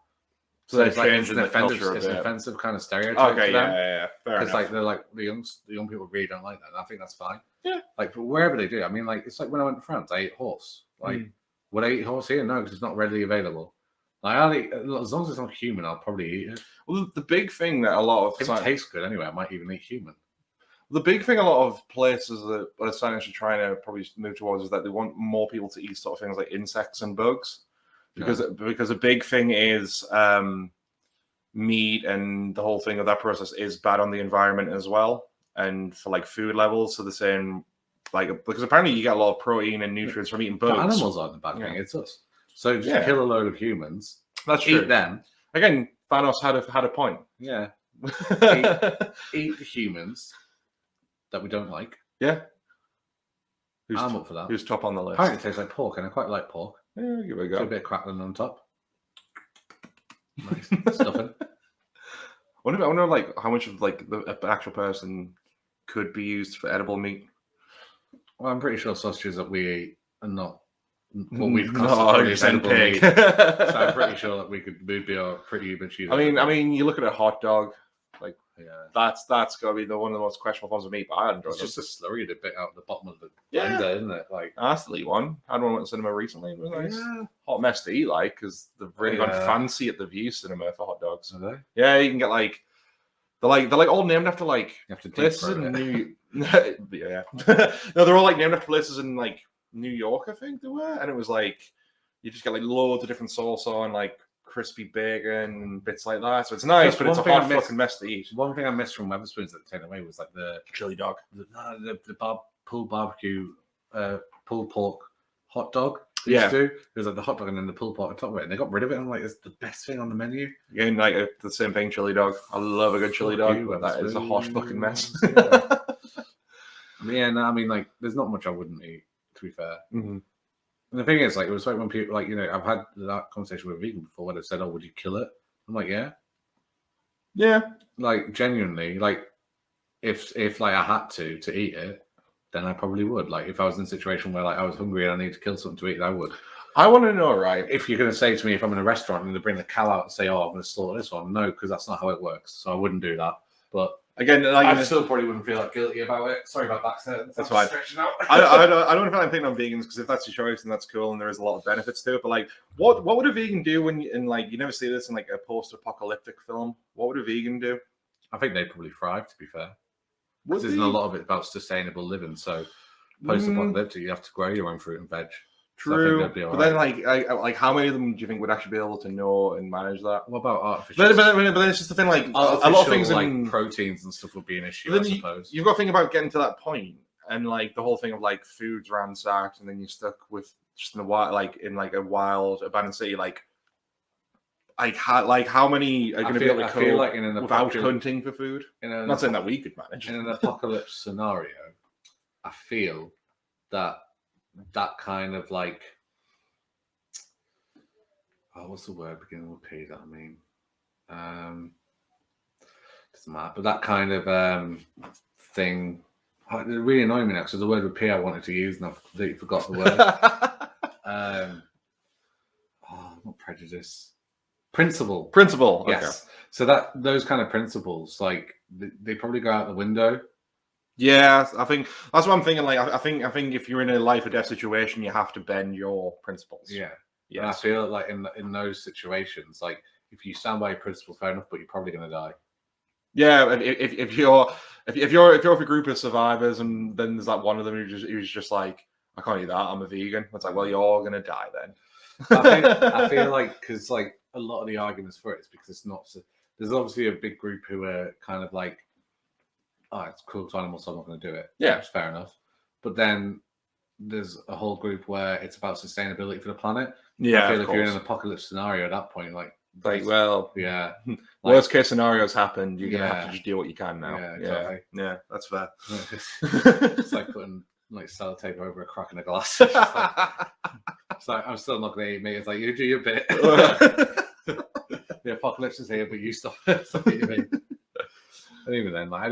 So it's like it's an offensive kind of stereotype. Okay, to them. yeah. Because like they're like the young people really don't like that. And I think that's fine. Yeah. Like but wherever they do. I mean, like it's like when I went to France, I ate horse. Like would I eat horse here? No, because it's not readily available. Like I'll eat, as long as it's not human, I'll probably eat it. Well, the big thing that a lot of if it tastes good anyway, I might even eat human. The big thing a lot of places that are scientists are trying to probably move towards is that they want more people to eat sort of things like insects and bugs, because a big thing is meat and the whole thing of that process is bad on the environment as well, and for like food levels. So the same, like because apparently you get a lot of protein and nutrients from eating bugs. But animals aren't the bad thing; it's us. So just kill a load of humans. That's true. Eat them. Again, Thanos had a point. Yeah. eat the humans that we don't like. Yeah. I'm up for that. Who's top on the list? Apparently it tastes like pork, and I quite like pork. Yeah, give it a go. A bit of crackling on top. Nice. Stuffing. I wonder like how much of like the actual person could be used for edible meat. Well, I'm pretty sure sausages that we eat are not what we've considered as edible pig. meat. So I'm pretty sure that we'd be a pretty much use. I mean, you look at a hot dog. Like, yeah, that's got to be one of the most questionable forms of meat. But I enjoy it. It's just a slurry a bit out the bottom of the blender, isn't it? Like, I still eat one. I had one at the cinema recently. It was nice. Yeah. Hot mess to eat, like, because they've really gone fancy at the View Cinema for hot dogs. Are they? Yeah, you can get like they're like all named after like you have to places in New. Yeah, no, they're all like named after places in like New York, I think they were, and it was like you just get like loads of different sauce on like crispy bacon and bits like that. So it's nice, but it's a hot fucking mess to eat. One thing I missed from Wetherspoons that taken away was like the chili dog, the pulled barbecue, pulled pork hot dog. Yeah, it was like the hot dog and then the pulled pork on top of it, and they got rid of it. And I'm like, it's the best thing on the menu. Again, like the same thing, chili dog. I love a good chili dog, but that is a hot fucking mess. Yeah, no, I mean, like, there's not much I wouldn't eat, to be fair. Mm-hmm. And the thing is, like, it was like when people, like, you know, I've had that conversation with a vegan before where they said, "Oh, would you kill it?" I'm like, yeah, yeah, like genuinely, like, if like I had to eat it, then I probably would. Like if I was in a situation where like I was hungry and I need to kill something to eat, I would. I want to know, right? If you're going to say to me, if I'm in a restaurant and they bring the cow out and say, "Oh, I'm going to slaughter this one," no, because that's not how it works. So I wouldn't do that. But again, like, I still probably wouldn't feel like guilty about it. Sorry about that. That's fine. I don't feel like picking on vegans because if that's your choice, then that's cool, and there is a lot of benefits to it. But like, what would a vegan do when in like you never see this in like a post-apocalyptic film? What would a vegan do? I think they'd probably thrive. To be fair, because isn't a lot of it about sustainable living. So post-apocalyptic, you have to grow your own fruit and veg. True, so but then like how many of them do you think would actually be able to know and manage that? What about artificial? But then it's just the thing, like a lot of things like proteins and stuff would be an issue. I suppose you've got to think about getting to that point, and like the whole thing of like food's ransacked, and then you're stuck with just in a wild, like in like a wild abandoned city, like how many are going to be able to cope like without hunting for food? I'm not saying that we could manage. In an apocalypse scenario, I feel that kind of like what's the word beginning with P that I mean? Doesn't matter. But that kind of thing it really annoyed me now because the word with P I wanted to use and I've completely forgot the word. Not prejudice. Principle. Yes. Okay. So those kind of principles, like they probably go out the window. Yeah, I think that's what I'm thinking. Like, I think if you're in a life or death situation, you have to bend your principles. Yeah. And I feel like in those situations, like if you stand by your principles, fair enough, but you're probably going to die. Yeah, if you're with a group of survivors, and then there's like one of them who's just like, I can't eat that, I'm a vegan. It's like, well, you're going to die then. I feel like because like a lot of the arguments for it is because it's not. There's obviously a big group who are kind of like, oh, it's cruel to animals, so I'm not going to do it. Yeah, it's fair enough. But then there's a whole group where it's about sustainability for the planet. Yeah, I feel if you're in an apocalypse scenario at that point, like well, yeah, worst case scenarios happen. You're gonna have to just do what you can now. Yeah, exactly. Yeah, that's fair. It's like putting like sellotape over a crack in a glass. It's like I'm still not going to eat meat. It's like you do your bit. The apocalypse is here, but you stop eating meat. And even then, like I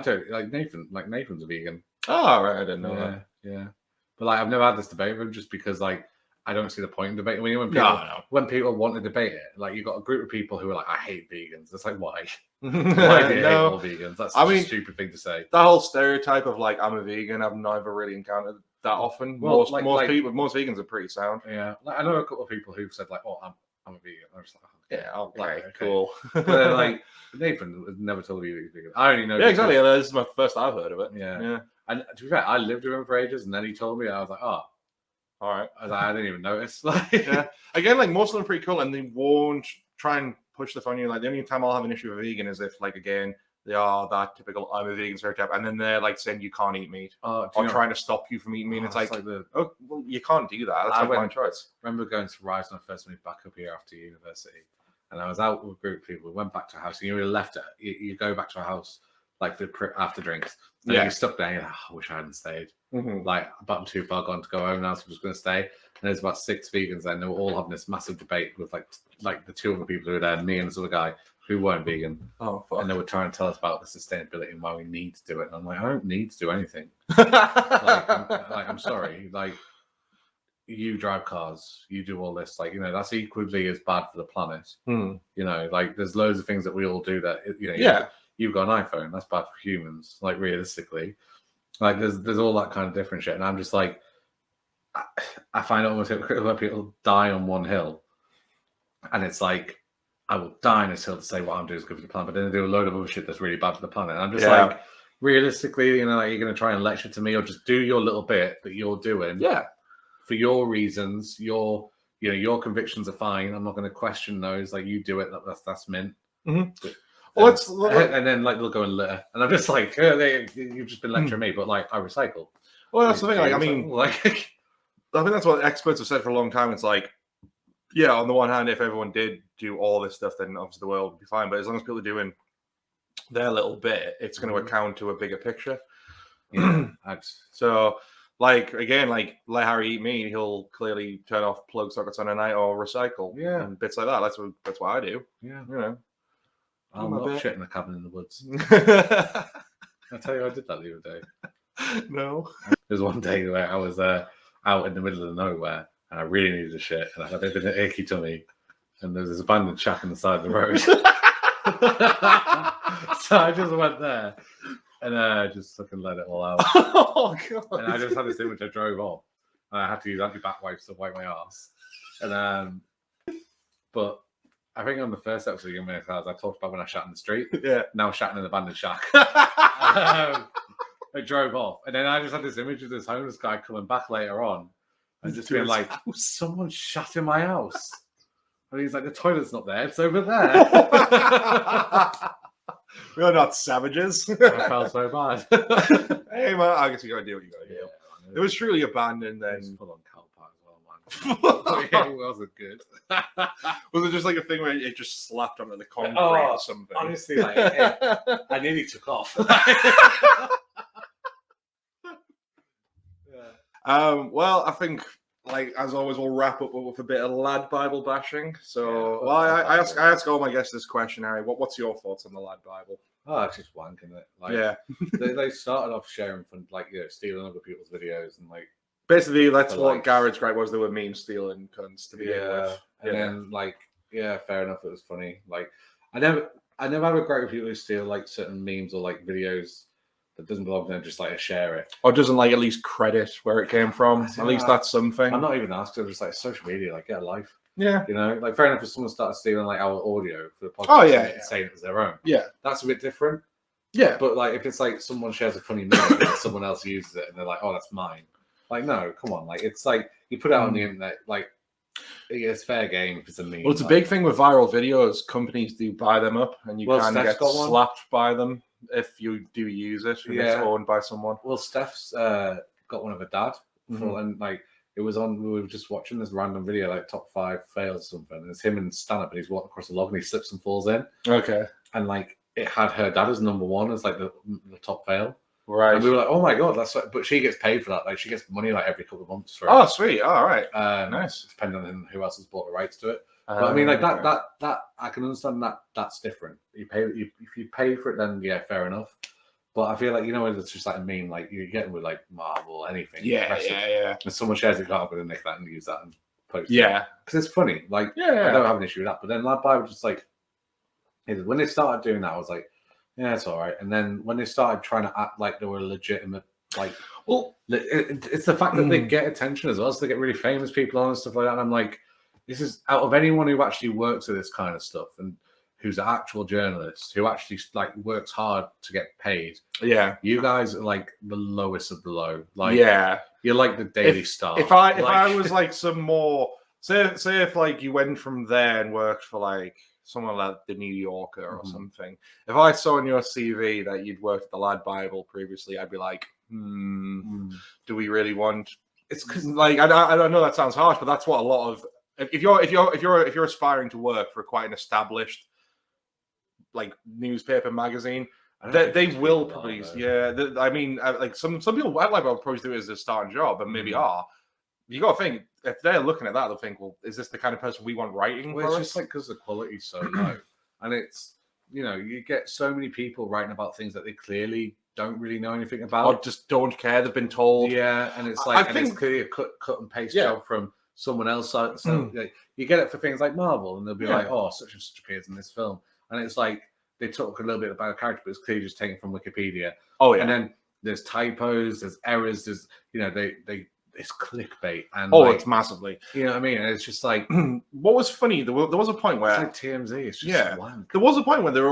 don't like Nathan. Like Nathan's a vegan. Oh right, I didn't know that. Yeah, but like I've never had this debate with him just because like I don't see the point in debating. When people want to debate it, like you've got a group of people who are like, I hate vegans. It's like why? Why do you hate all vegans? That's such a stupid thing to say. That whole stereotype of like I'm a vegan, I've never really encountered that often. Well, most vegans are pretty sound. Yeah, like, I know a couple of people who've said like, oh, I'm a vegan. I'm just like, okay, cool. But then, like Nathan has never told you he's vegan. I only know. Yeah, exactly. This is my first I've heard of it. Yeah. And to be fair, I lived with him for ages, and then he told me, and I was like, oh, all right. I didn't even notice. Again, like most of them are pretty cool, and they won't try and push stuff on you. Like the only time I'll have an issue with a vegan is if, like, again, they are that typical I'm a vegan stereotype, and then they're like saying you can't eat meat or trying to stop you from eating meat. And it's like oh, well, you can't do that. That's not my choice. I remember going to Rise when I first moved back up here after university, and I was out with a group of people. We went back to a house, and you really left it. You go back to a house like for after drinks. And you're stuck there. You're like, I wish I hadn't stayed. Mm-hmm. Like, but I'm too far gone to go home now, so I'm just going to stay. And there's about 6 vegans, and they were all having this massive debate with like the 2 other people who were there, and me and this other guy who weren't vegan. Oh, fuck. And they were trying to tell us about the sustainability and why we need to do it. And I'm like, I don't need to do anything. I'm sorry. Like, you drive cars, you do all this. Like, that's equally as bad for the planet. Mm. Like, there's loads of things that we all do that, You've got an iPhone, that's bad for humans. Like, realistically, like there's all that kind of different shit, and I'm just like, I find it almost hypocritical when people die on one hill, and it's like, I will die on this hill to say what I'm doing is good for the planet, but then they do a load of other shit that's really bad for the planet. And I'm just like, realistically, like you're going to try and lecture to me, or just do your little bit that you're doing, for your reasons, your convictions are fine. I'm not going to question those. Like, you do it, that's mint. Mm-hmm. But, and then like they'll go and litter, and I'm just like, you've just been lecturing me, but like I recycle. Well, that's the thing. Like, I mean, like, I think that's what experts have said for a long time. It's like, on the one hand, if everyone did do all this stuff, then obviously the world would be fine. But as long as people are doing their little bit, it's going to account to a bigger picture. Yeah. So, like, again, like let Harry eat meat, he'll clearly turn off plug sockets on a night or recycle. Yeah, and bits like that. That's what I do. Yeah, I'm not shit in the cabin in the woods. I tell you, I did that the other day. No. There was one day where I was out in the middle of nowhere and I really needed a shit and I had a bit of an achy tummy and there was this abandoned shack on the side of the road. So I just went there and I just fucking let it all out. Oh god! And I just had this image. I drove off and I had to use anti-back wipes to wipe my ass. And but I think on the first episode of Young Men Cars, I talked about when I shat in the street. Yeah. Now I'm shatting in the abandoned shack. I drove off, and then I just had this image of this homeless guy coming back later on, and just being like, "Someone shat in my house." And he's like, "The toilet's not there; it's over there." We're not savages. I felt so bad. Hey man, I guess you gotta do what you gotta do. Yeah, it was truly abandoned then. It was full on cow pie as well, man. Yeah, it wasn't good. Was it just like a thing where it just slapped onto the concrete or something? Honestly, like I nearly took off. Well, I think, like as always, we'll wrap up with a bit of LADbible bashing. So, I ask all my guests this question, Harry. What's your thoughts on the LADbible? Oh, it's just wanking it. Like, yeah, they started off sharing from stealing other people's videos and like. Basically, that's what Garrett's gripe was. They were meme stealing cunts to begin with. And then fair enough. It was funny. Like, I never have a gripe with people who steal like certain memes or like videos that doesn't belong to them, just like share it or doesn't like at least credit where it came from. At least that's something. I'm not even asking. I'm just like social media. Like, get a life. Yeah, you know, like fair enough if someone started stealing like our audio for the podcast, and saying it was their own. Yeah, that's a bit different. Yeah, but like if it's like someone shares a funny meme and someone else uses it and they're like, oh, that's mine. Like, no, come on. Like, it's like you put it out on the internet. Like, it's fair game if it's a meme. Well, it's a big thing with viral videos. Companies do buy them up, and you can get slapped by them if you do use it. And it's owned by someone. Well, Steph's got one of her dad, and like it was on. We were just watching this random video, like top 5 fails or something. And it's him and stand up, and he's walking across the log, and he slips and falls in. Okay, and like it had her dad as number 1 as like the top fail. Right. And we were like, oh my god, that's like, but she gets paid for that. Like she gets money like every couple of months for it. Oh, sweet. All right. Nice. Depending on who else has bought the rights to it. But I mean, like that I can understand that's different. If you pay for it, then yeah, fair enough. But I feel like, you know, it's just like a meme, like you're getting with like Marvel, anything. Yeah. And someone shares it, I'm going to nick that and use that and post it. Yeah. Because it's funny. Like, I don't have an issue with that. But then LADbible just like, when they started doing that, I was like, yeah, it's all right. And then when they started trying to act like they were legitimate, like, well, it's the fact that they get attention as well. So they get really famous people on and stuff like that. And I'm like, this is out of anyone who actually works with this kind of stuff and who's an actual journalist who actually like works hard to get paid. Yeah, you guys are like the lowest of the low. Like, you're like the Daily Star. If I was like some more, say if like you went from there and worked for like someone like the New Yorker or something. If I saw in your CV that you'd worked at the LADbible previously, I'd be like, do we really want? It's because like I don't know, that sounds harsh, but that's what a lot of if you're aspiring to work for quite an established like newspaper magazine, they will probably I mean like some people at LADbible probably do it as a starting job and maybe are. You got to think, if they're looking at that, they'll think, well, is this the kind of person we want writing for us? It's just like because the quality's so low. And it's, you know, you get so many people writing about things that they clearly don't really know anything about. Or just don't care, they've been told. Yeah, and it's like, it's clearly a cut and paste job from someone else. So like, you get it for things like Marvel, and they'll be like, oh, such and such appears in this film. And it's like, they talk a little bit about a character, but it's clearly just taken from Wikipedia. Oh, yeah. And then there's typos, there's errors, there's, you know, it's clickbait, and it's massively. You know what I mean? And it's just like, what was funny? There was a point where it's like TMZ. It's just wank. There was a point where there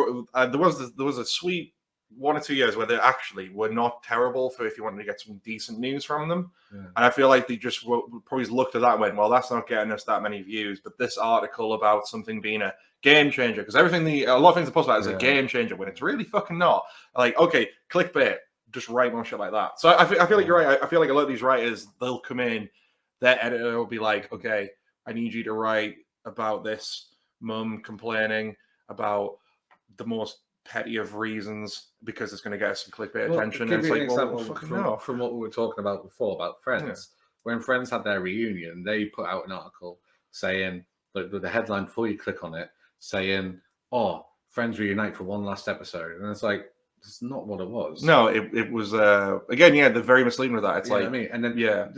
was a sweet 1 or 2 years where they actually were not terrible for if you wanted to get some decent news from them. Yeah. And I feel like they just probably looked at that and went, well, that's not getting us that many views. But this article about something being a game changer, because a lot of things are posted about is a game changer when it's really fucking not. Like, okay, clickbait. Just write more shit like that. So I feel like you're right. I feel like a lot of these writers, they'll come in, their editor will be like, okay, I need you to write about this mum complaining about the most petty of reasons because it's going to get us some clickbait attention. And it's like, from what we were talking about before about Friends. Yeah. When Friends had their reunion, they put out an article saying, with the headline before you click on it, saying, oh, Friends reunite for one last episode. And it's like, It's not what it was. No, it was again, yeah, they're very misleading with that. It's like, I mean, and then yeah,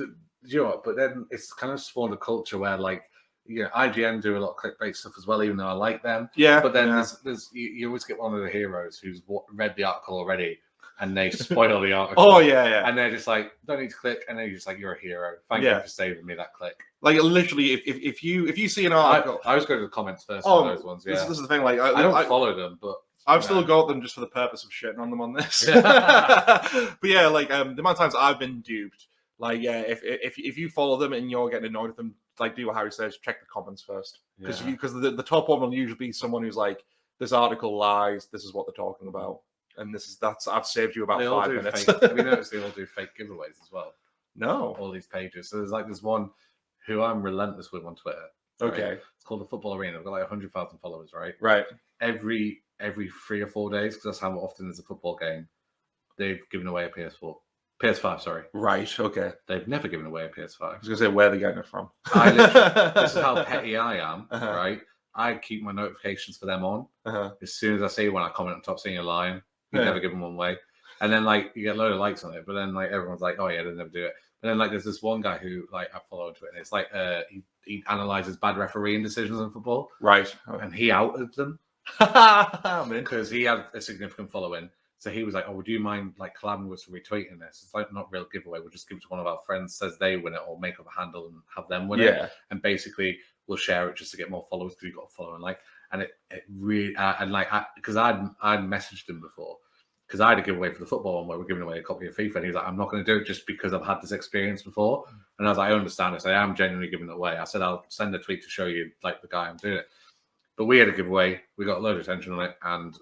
you know what? But then it's kind of spawned a culture where like, you know, IGN do a lot of clickbait stuff as well, even though I like them. Yeah, but then there's you always get one of the heroes who's read the article already, and they spoil the article. Oh yeah, and they're just like, don't need to click, and then you're just like, you're a hero. Thank you for saving me that click. Like literally, if you see an article, I always go to the comments first on those ones. Yeah, this is the thing. Like I don't follow them, but I've still got them just for the purpose of shitting on them on this. But yeah, like the amount of times I've been duped. Like yeah, if you follow them and you're getting annoyed with them, like do what Harry says, check the comments first, because the top one will usually be someone who's like, this article lies, this is what they're talking about, and that's I've saved you about 5 minutes. Have you noticed they all do fake giveaways as well? No, all these pages. So there's one who I'm relentless with on Twitter. Right? Okay, it's called the Football Arena. I've got like 100,000 followers. Right. Every 3 or 4 days, because that's how often there's a football game, they've given away a PS5, sorry. Right, okay. They've never given away a PS5. I was going to say, where are they getting it from? This is how petty I am, right? I keep my notifications for them on. As soon as I see one, I comment on top saying you're lying. You never give them one away. And then, like, you get a load of likes on it, but then, like, everyone's like, oh, yeah, they never do it. But then, like, there's this one guy who, like, I follow on Twitter, and it's like, he analyzes bad refereeing decisions in football. Right. And he outed them. Because he had a significant following. So he was like, oh, would you mind like collabing with us for retweeting this? It's like not real giveaway. We'll just give it to one of our friends, says they win it, or make up a handle and have them win it. And basically we'll share it just to get more followers because you've got a follow and like, and it really, and like, because I'd messaged him before because I had a giveaway for the football one where we're giving away a copy of FIFA. And he was like, I'm not going to do it just because I've had this experience before. And I was like, I understand this. I am genuinely giving it away. I said, I'll send a tweet to show you like the guy I'm doing it. But we had a giveaway. We got a load of attention on it. And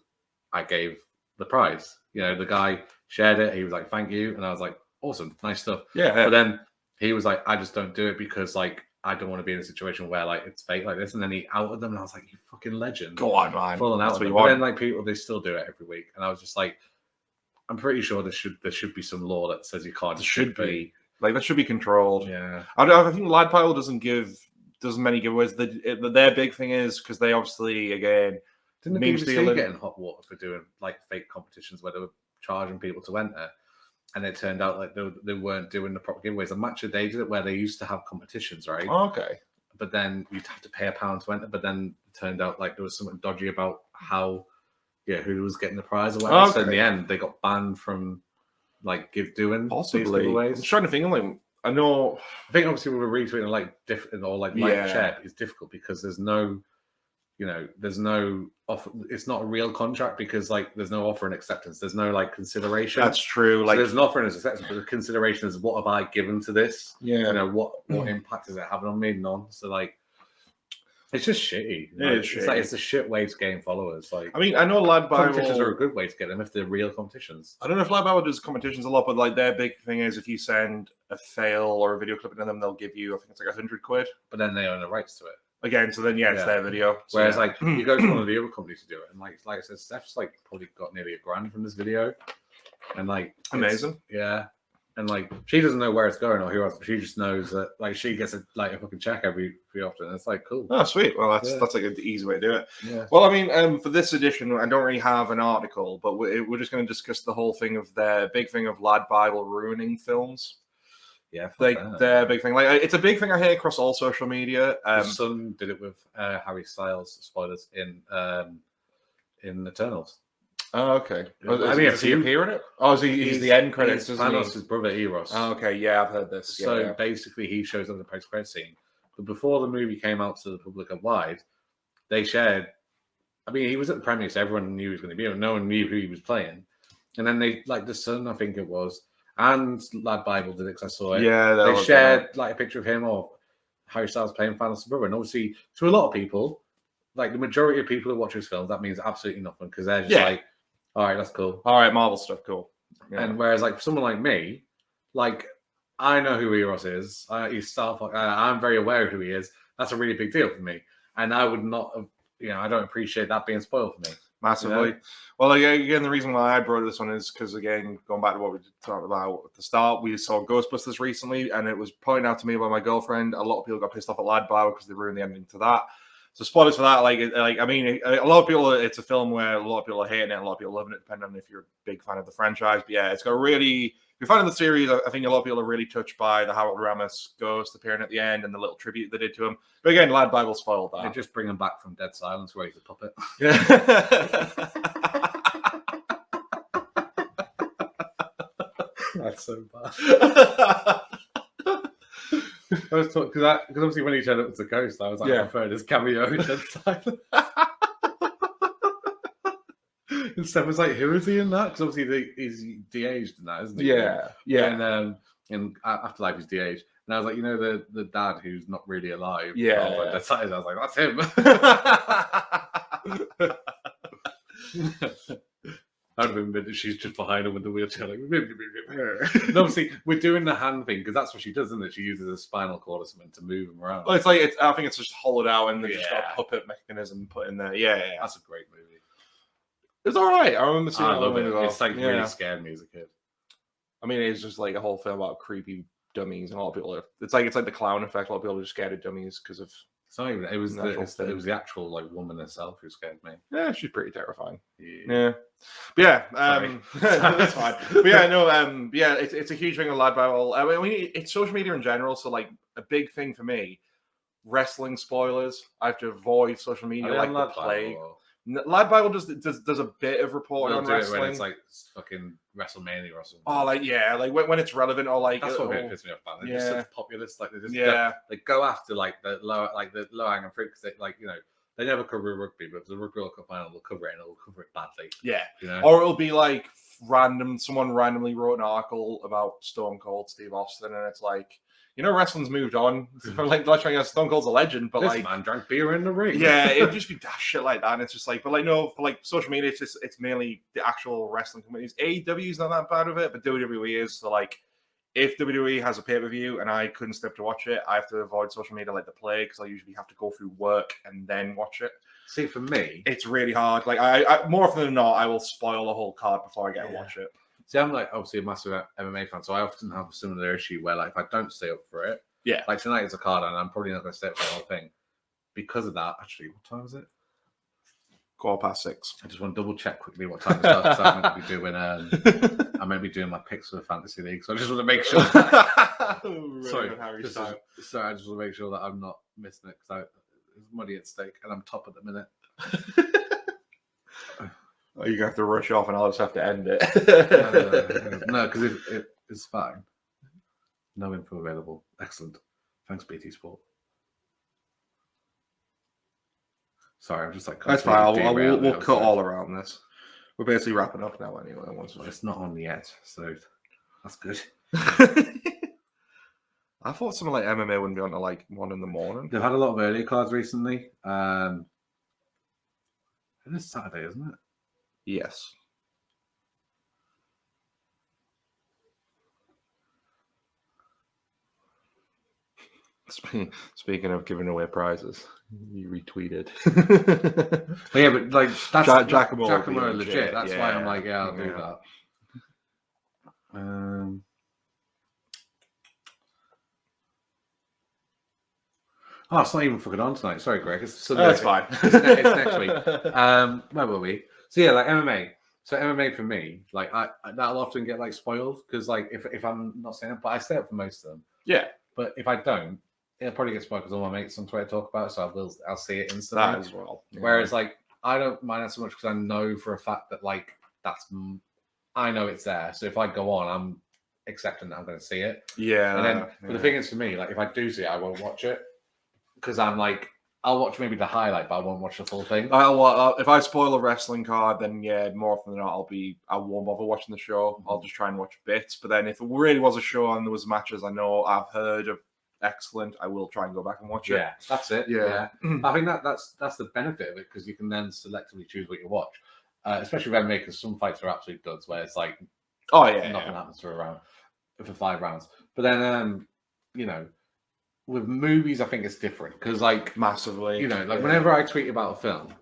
I gave the prize. You know, the guy shared it. He was like, thank you. And I was like, awesome. Nice stuff. Yeah. But then he was like, I just don't do it because like, I don't want to be in a situation where like it's fake like this. And then he outed them. And I was like, you fucking legend. Go on, man. Falling out. But then like people, they still do it every week. And I was just like, I'm pretty sure there should be some law that says you can't. There should be. Like that should be controlled. Yeah. I think LADbible doesn't many giveaways. Their big thing is because they obviously again didn't the BBC get in hot water for doing like fake competitions where they were charging people to enter, and it turned out like they weren't doing the proper giveaways. A Match of Day did it where they used to have competitions, right? Oh, okay. But then you'd have to pay £1 to enter. But then it turned out like there was something dodgy about how who was getting the prize or whatever. Okay. So in the end, they got banned from like doing possibly. These giveaways. I'm trying to think of like. I think obviously with a retweet and like different or like share is difficult because there's no offer. It's not a real contract because like there's no offer and acceptance. There's no like consideration. That's true. Like so there's an offer and acceptance, but the consideration is what have I given to this? Yeah. You know what impact is it having on me? None. So like. It's just shitty. It's like it's a shit way to gain followers. Like, I mean, I know LADbible competitions are a good way to get them if they're real competitions. I don't know if LADbible does competitions a lot, but like their big thing is if you send a fail or a video clip into them, they'll give you I think it's like £100. But then they own the rights to it again. So then it's their video. So, whereas like you go to one of the other companies to do it, and like I said, Steph's like probably got nearly £1,000 from this video, and like amazing. Yeah. And like she doesn't know where it's going or who else, but she just knows that like she gets a fucking check every often. And it's like cool. Oh, sweet. Well, that's like an easy way to do it. Yeah. Well, I mean, for this edition, I don't really have an article, but we're just going to discuss the whole thing of their big thing of LADbible ruining films. Yeah, like their big thing. Like it's a big thing I hear across all social media. Son did it with Harry Styles. Spoilers in Eternals. Oh, okay. I mean, does he appear in it? Oh, he's the end credits. He's Thanos' brother, Eros. Oh, okay, yeah, I've heard this. So basically, he shows up in the post-credit scene. But before the movie came out to the public wide, they shared. I mean, he was at the premiere, so everyone knew he was going to be. No one knew who he was playing. And then they, like the Sun, I think it was, and LADbible did it because I saw it. Yeah, they shared like a picture of him or Harry Styles playing Thanos' brother. And obviously, to a lot of people, like the majority of people who watch his films, that means absolutely nothing because they're just like. All right, that's cool. All right, Marvel stuff, cool. Yeah. And whereas, like, for someone like me, like, I know who Eros is. He's Star Fox. I'm very aware of who he is. That's a really big deal for me. And I would not have, I don't appreciate that being spoiled for me. Massively. You know? Well, again, the reason why I brought this one is because, again, going back to what we talked about at the start, we saw Ghostbusters recently, and it was pointed out to me by my girlfriend. A lot of people got pissed off at LADbible because they ruined the ending to that. So spoilers for that. I mean, a lot of people. It's a film where a lot of people are hating it, a lot of people are loving it, depending on if you're a big fan of the franchise. But yeah, it's got really. If you're a fan of the series, I think a lot of people are really touched by the Harold Ramis ghost appearing at the end and the little tribute they did to him. But again, LADbible spoiled that. They just bring him back from dead silence where he's a puppet. Yeah. That's so bad. I was talking because obviously when he turned up as a ghost, I was like, I preferred his cameo in Dead Silence. And Steph was like, "Who is he in that?" Because obviously he's de-aged in that, isn't he? Yeah. And in Afterlife he's de-aged, and I was like, you know, the dad who's not really alive. Yeah. I was like, Dead Silence. I was like, that's him. I'd have been she's just behind him with the wheelchair, like. And obviously, we're doing the hand thing because that's what she does, isn't it? She uses a spinal cord or something to move him around. Well, it's like I think it's just hollowed out and they just got a puppet mechanism put in there. Yeah. That's a great movie. It's all right. I remember seeing it. I love it. It's like really scared me as a kid. I mean, it's just like a whole film about creepy dummies, and a lot of people are. It's like the clown effect. A lot of people are just scared of dummies because of. It's not even. It was the actual like woman herself who scared me. Yeah, she's pretty terrifying. Yeah. But yeah, that's fine. But yeah, no, yeah, it's a huge thing on LADbible. I mean, it's social media in general. So like a big thing for me, wrestling spoilers. I have to avoid social media like the plague. LADbible does a bit of reporting on wrestling. When it's like fucking WrestleMania or something. Oh, like when it's relevant or like that's what pisses me off about. They're just such populists. Like they just they go after like the low hanging fruit because they like they never cover rugby, but if the Rugby World Cup final, they'll cover it and it'll cover it badly. Yeah, you know? Or it'll be like someone randomly wrote an article about Stone Cold Steve Austin, and it's like. Wrestling's moved on. Like, Stone Cold's a legend, but this man drank beer in the ring. Yeah, it'd just be daft shit like that. And it's just like, but like, no, for like social media, it's mainly the actual wrestling companies. AEW's not that bad of it, but WWE is. So like, if WWE has a pay per view and I couldn't step to watch it, I have to avoid social media like the plague because I usually have to go through work and then watch it. See, for me, it's really hard. Like, I more often than not, I will spoil the whole card before I get to watch it. See, I'm like obviously a massive MMA fan, so I often have a similar issue where like if I don't stay up for it, like tonight is a card and I'm probably not going to stay up for the whole thing. Because of that, actually, what time is it? 6:15. I just want to double check quickly what time it starts. I'm meant to be doing. I'm meant to be doing my picks for the fantasy league, so I just want to make sure. Sorry, I just want to make sure that I'm not missing it because there's money at stake and I'm top at the minute. Oh, you're going to have to rush off and I'll just have to end it. No, because it's fine. No info available. Excellent. Thanks, BT Sport. Sorry, I'm just like... That's fine. We'll cut all around this. We're basically wrapping up now anyway. It's not on yet, so that's good. I thought something like MMA wouldn't be on to like 1 a.m. They've had a lot of earlier cards recently. It is Saturday, isn't it? Yes. Speaking of giving away prizes, you retweeted. But yeah, but like that's Giacomo legit. That's why I'm like, I'll do that. Oh, it's not even fucking on tonight. Sorry, Greg. It's Sunday. That's fine. It's next week. Where were we? So yeah, like MMA. So MMA for me, like that'll often get like spoiled because like if I'm not staying up, but I stay up for most of them. Yeah. But if I don't, it'll probably get spoiled because all my mates on Twitter talk about it, so I'll see it instantly. That as well. Yeah. Whereas like I don't mind that so much because I know for a fact that like I know it's there. So if I go on, I'm accepting that I'm going to see it. Yeah. And then but the thing is for me, like if I do see it, I won't watch it because I'm like I'll watch maybe the highlight, but I won't watch the full thing. If I spoil a wrestling card, then yeah, more often than not, I won't bother watching the show. Mm-hmm. I'll just try and watch bits. But then if it really was a show and there was matches I know I've heard of excellent, I will try and go back and watch it. Yeah, that's it. Yeah. I think that's the benefit of it because you can then selectively choose what you watch. Especially when because some fights are absolute duds where it's like nothing happens for 5 rounds. But then with movies, I think it's different because, like, massively, whenever I tweet about a film,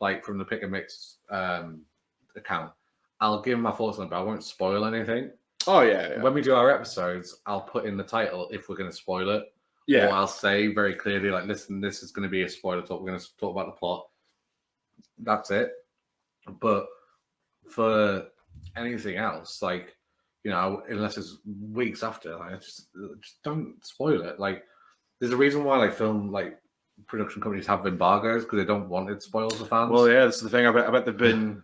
like from the Pick and Mix account, I'll give my thoughts on it, but I won't spoil anything. Oh yeah. When we do our episodes, I'll put in the title if we're going to spoil it, Yeah. Or I'll say very clearly, like, listen, this is going to be a spoiler talk. We're going to talk about the plot. That's it. But for anything else, like, you know, unless it's weeks after, like, just don't spoil it. Like, there's a reason why, like, film, like, production companies have embargoes because they don't want it to spoil the fans. Well, yeah, that's the thing. I bet they've been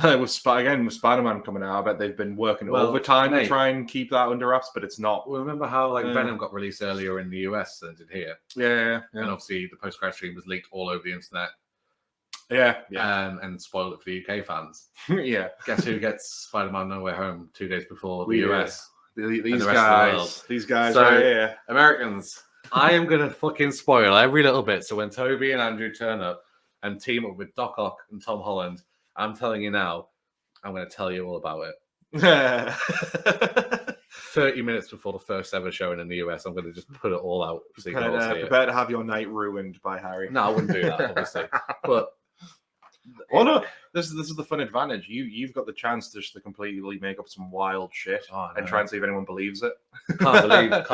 with Spider-Man coming out. I bet they've been working overtime to try and keep that under wraps, but it's not. Well, remember how like Venom got released earlier in the US than it did here? Yeah. And obviously the post-credit stream was leaked all over the internet. Yeah. And spoiled it for the UK fans. Yeah. Guess who gets Spider-Man No Way Home 2 days before the US? These guys so, right here. Americans, I am going to fucking spoil every little bit. So when Toby and Andrew turn up and team up with Doc Ock and Tom Holland, I'm telling you now, I'm going to tell you all about it. 30 minutes before the first ever showing in the US, I'm going to just put it all out. So prepare to have your night ruined by Harry. No, I wouldn't do that, obviously. But no, this is the fun advantage. You've got the chance just to completely make up some wild shit and try and see if anyone believes it. Can't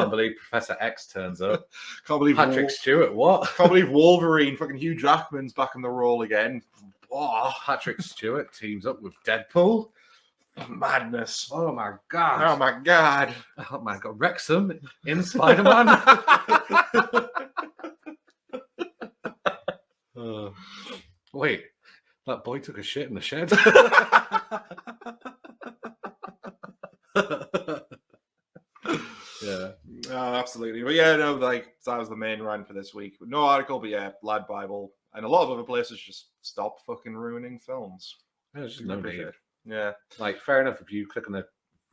believe Professor X turns up. Can't believe Patrick Stewart. What? Can't believe Wolverine. Fucking Hugh Jackman's back in the role again. Oh, Patrick Stewart teams up with Deadpool. Madness. Oh my god. Oh my god. Oh my god. Wrexham in Spider-Man. Wait, that boy took a shit in the shed. Yeah. Oh, absolutely. But yeah, no, like that was the main rant for this week. No article, but yeah, LADbible and a lot of other places just stop fucking ruining films. Yeah, just no need. Yeah. Like, fair enough if you click on a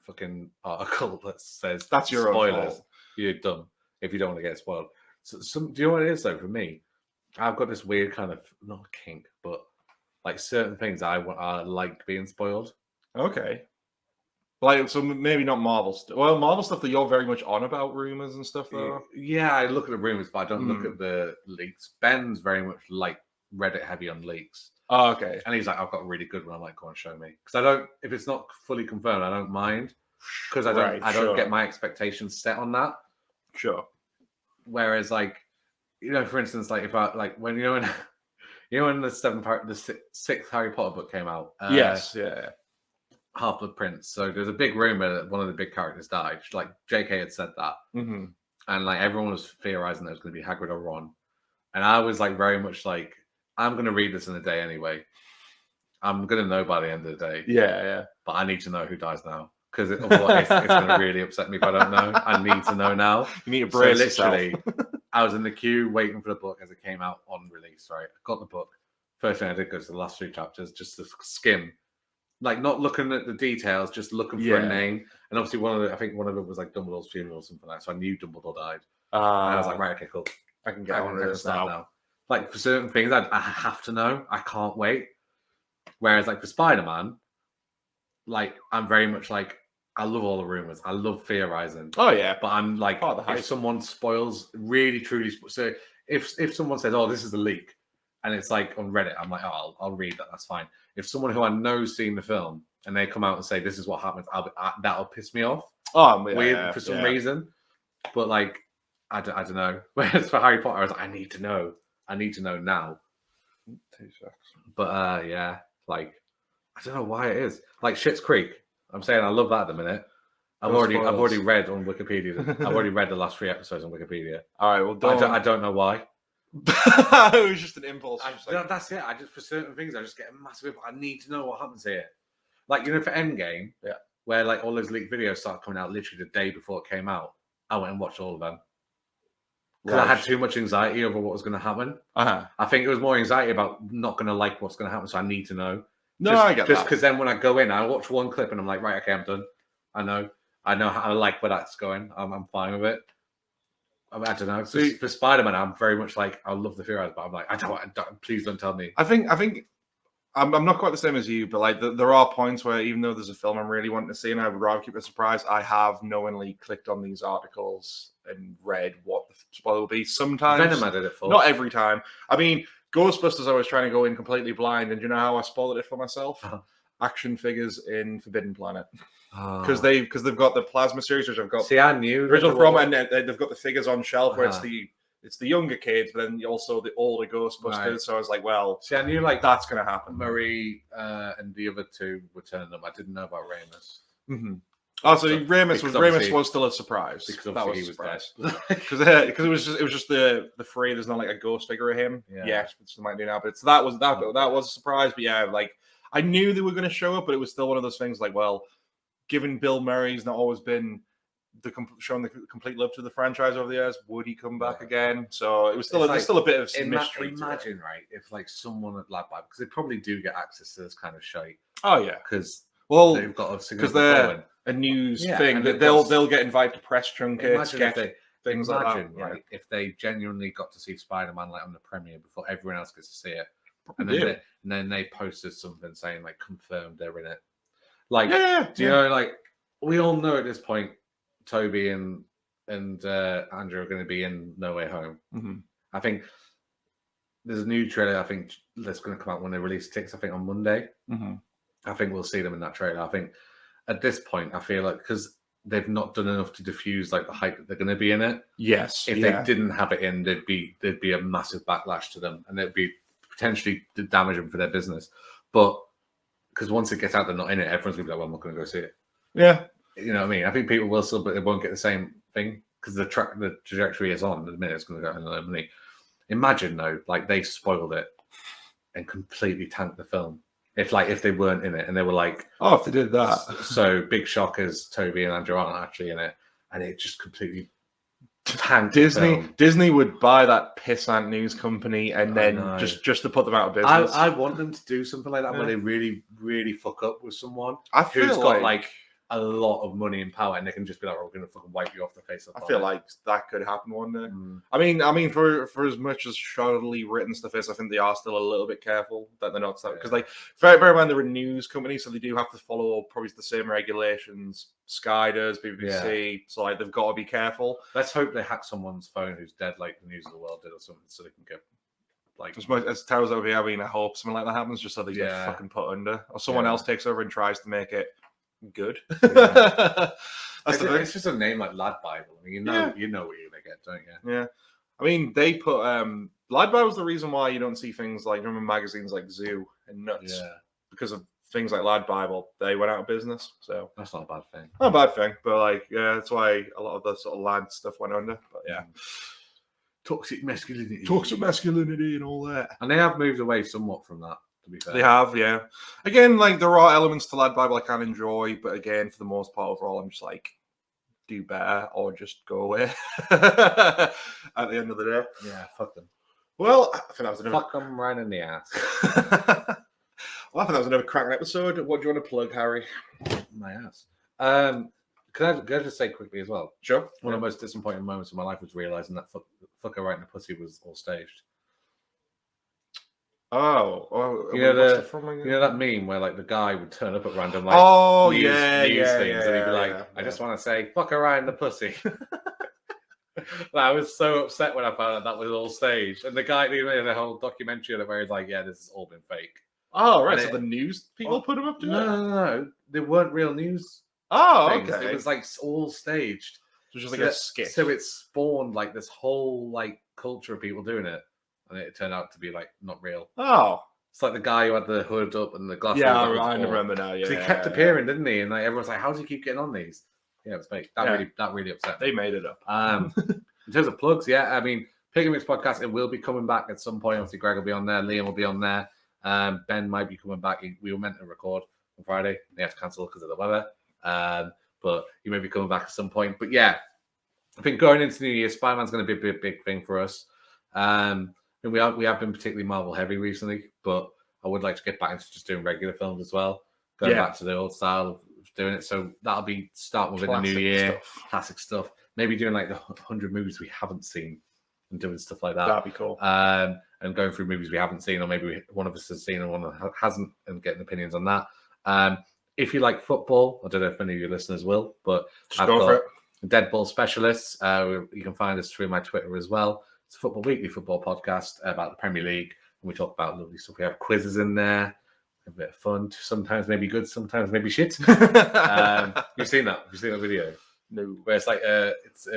fucking article that says that's your spoilers, own fault. You're dumb if you don't want to get spoiled. So, do you know what it is though? For me, I've got this weird kind of not kink, but like certain things I like being spoiled. Okay. Like, so maybe not Marvel stuff. Well, Marvel stuff that you're very much on about rumors and stuff, though. Yeah, I look at the rumors, but I don't look at the leaks. Ben's very much like Reddit heavy on leaks. Oh, okay. And he's like, I've got a really good one. I'm like, go on, show me. Because I don't, if it's not fully confirmed, I don't mind. Because I don't get my expectations set on that. Sure. Whereas, like, you know, for instance, like if I like when when the sixth Harry Potter book came out. Yes, yeah. Half-Blood Prince. So there's a big rumor that one of the big characters died. Like JK had said that, and like everyone was theorizing that it was going to be Hagrid or Ron, and I was like very much like, I'm going to read this in a day anyway. I'm going to know by the end of the day. Yeah. But I need to know who dies now because otherwise it's going to really upset me if I don't know. I need to know now. You need to brace literally, I was in the queue waiting for the book as it came out on release. Right, I got the book. First thing I did was the last 3 chapters just to skim. Like not looking at the details, just looking for a name. And obviously I think one of it was like Dumbledore's funeral or something like that. So I knew Dumbledore died. And I was like, right, okay, cool. I can get on this now. Like for certain things, I have to know. I can't wait. Whereas like for Spider-Man, like I'm very much like, I love all the rumors. I love theorizing. Oh yeah. But I'm like, if someone spoils, really truly, so if someone says, oh, this is a leak, and it's like on Reddit, I'm like, oh, I'll read that. That's fine. If someone who I know's seen the film and they come out and say this is what happens, that'll piss me off. Oh, weird for some reason. But like, I don't know. Whereas for Harry Potter, I was like, I need to know. I need to know now. 2 seconds. But yeah, like I don't know why it is. Like Schitt's Creek. I'm saying I love that at the minute. I've already read on Wikipedia. I've already read the last 3 episodes on Wikipedia. All right, well, I don't know why. It was just an impulse. That's it. I just for certain things I just get a massive. I need to know what happens here. Like you know, for Endgame, where like all those leaked videos started coming out literally the day before it came out. I went and watched all of them because I had too much anxiety over what was going to happen. I think it was more anxiety about not going to like what's going to happen, so I need to know. I get just that. because then when I go in, I watch one clip and I'm like, right, okay, I'm done. I know how I like where that's going. I'm fine with it. I don't know. For Spider-Man, I'm very much like, I love the theories, but I'm like, I don't please don't tell me. I think I'm not quite the same as you, but like there are points where even though there's a film I'm really wanting to see and I would rather keep it a surprise, I have knowingly clicked on these articles and read what the spoiler will be. Sometimes Venom I did it for. Not every time. I mean, Ghostbusters, I was trying to go in completely blind, and you know how I spoiled it for myself? action figures in Forbidden Planet Oh. because they've got the Plasma series, which I've got. See, I knew the original from, and they've got the figures on shelf where Uh-huh. it's the younger kids, but then also the older Ghostbusters. Right. So I was like, well, see, I knew like that's going to happen. Marie and the other two were turning up. I didn't know about Ramus. Mm-hmm. Oh, so Ramus was still a surprise because that was he a was surprise dead. because it was just the free. There's not like a ghost figure of him. Yeah. Which they might do now, but that was a surprise. But yeah, like I knew they were going to show up, but it was still one of those things. Like, well, given Bill Murray's not always been showing the complete love to the franchise over the years, would he come back again? So it was still there's still a bit of mystery. Imagine, right, if like someone at LADbible, because they probably do get access to this kind of shit. Oh yeah, because they've got because they're a news thing that they'll get invited to press junkets, things like that. Right, if they genuinely got to see Spider-Man like on the premiere before everyone else gets to see it, and then they posted something saying like confirmed they're in it. Like, do you know, like we all know at this point, Toby and Andrew are going to be in No Way Home. Mm-hmm. I think there's a new trailer. I think that's going to come out when they release tickets. I think on Monday. Mm-hmm. I think we'll see them in that trailer. I think at this point, I feel like because they've not done enough to diffuse like the hype that they're going to be in it. Yes. If they didn't have it in, there'd be a massive backlash to them, and it'd be potentially damage them for their business. But because once it gets out, they're not in it. Everyone's gonna be like, "Well, I'm not going to go see it." Yeah. You know what I mean? I think people will still, but they won't get the same thing because the trajectory is on. The minute it's going to go another money. Imagine though, like they spoiled it and completely tanked the film. If they weren't in it and they were like, oh, if they did that, so big shock as Toby and Andrew aren't actually in it, and it just completely tanked. Disney would buy that pissant news company and then just to put them out of business. I want them to do something like that where they really, really fuck up with someone who's got like a lot of money and power, and they can just be like, "We're going to fucking wipe you off the face of the planet." I feel like that could happen one day. I mean, for as much as shoddily written stuff is, I think they are still a little bit careful that they're not because like bear in mind they're a news company, so they do have to follow probably the same regulations Sky does, BBC. So like they've got to be careful. Let's hope they hack someone's phone who's dead, like the News of the World did, or something, so they can get. Like as terrible as that would be, I mean, I hope something like that happens just so they get fucking put under, or someone else takes over and tries to make it good. It's just a name like LADbible. I mean, you know what you're gonna get, don't you? Yeah. I mean, they put LADbible's the reason why you don't see things like remember magazines like Zoo and Nuts. Yeah. Because of things like LADbible, they went out of business. So that's not a bad thing. Not a bad thing, but like that's why a lot of the sort of lad stuff went under. But yeah. Toxic masculinity and all that. And they have moved away somewhat from that. To be fair. They have, yeah. Again, like there are elements to LADbible I can enjoy, but again, for the most part, overall, I'm just like, do better or just go away. At the end of the day, yeah, fuck them. Well, I think that was fuck them right in the ass. Well, I think that was another cracking episode. What do you want to plug, Harry? My ass. Can I just say quickly as well? Sure. One of the most disappointing moments of my life was realizing that fucker right in the pussy was all staged. You know that meme where like the guy would turn up at random like news things and he'd be like, I just want to say fuck her right in the pussy. I was so upset when I found out that was all staged, and the guy who made a whole documentary on it where he's like, yeah, this has all been fake. Oh right, so the news people put him up to it? No, they weren't real news. Oh, things. okay. It was like all staged. So just like a skit. So it spawned like this whole like culture of people doing it. And it turned out to be like not real. Oh, it's like the guy who had the hood up and the glasses. Yeah, I remember now. Yeah, he kept appearing, didn't he? And like everyone's like, "How does he keep getting on these?" Yeah, it was fake. That really upset me. They made it up. In terms of plugs, yeah, I mean, Pigmix podcast, it will be coming back at some point. Obviously, Greg will be on there. Liam will be on there. Ben might be coming back. We were meant to record on Friday. They had to cancel because of the weather. But he may be coming back at some point. But yeah, I think going into the new year, Spider-Man's going to be a big thing for us. And we have been particularly Marvel heavy recently, but I would like to get back into just doing regular films as well. Going back to the old style of doing it. So that'll be starting within the new year. Classic stuff. Maybe doing like the 100 movies we haven't seen and doing stuff like that. That'd be cool. And going through movies we haven't seen, or maybe one of us has seen and one hasn't, and getting opinions on that. If you like football, I don't know if any of your listeners will, but just go for it. Deadball Specialists. You can find us through my Twitter as well. It's a weekly football podcast about the Premier League, and we talk about lovely stuff. We have quizzes in there. a bit of fun. Sometimes maybe good, sometimes maybe shit. You've seen that? You've seen that video? No. Where it's like it's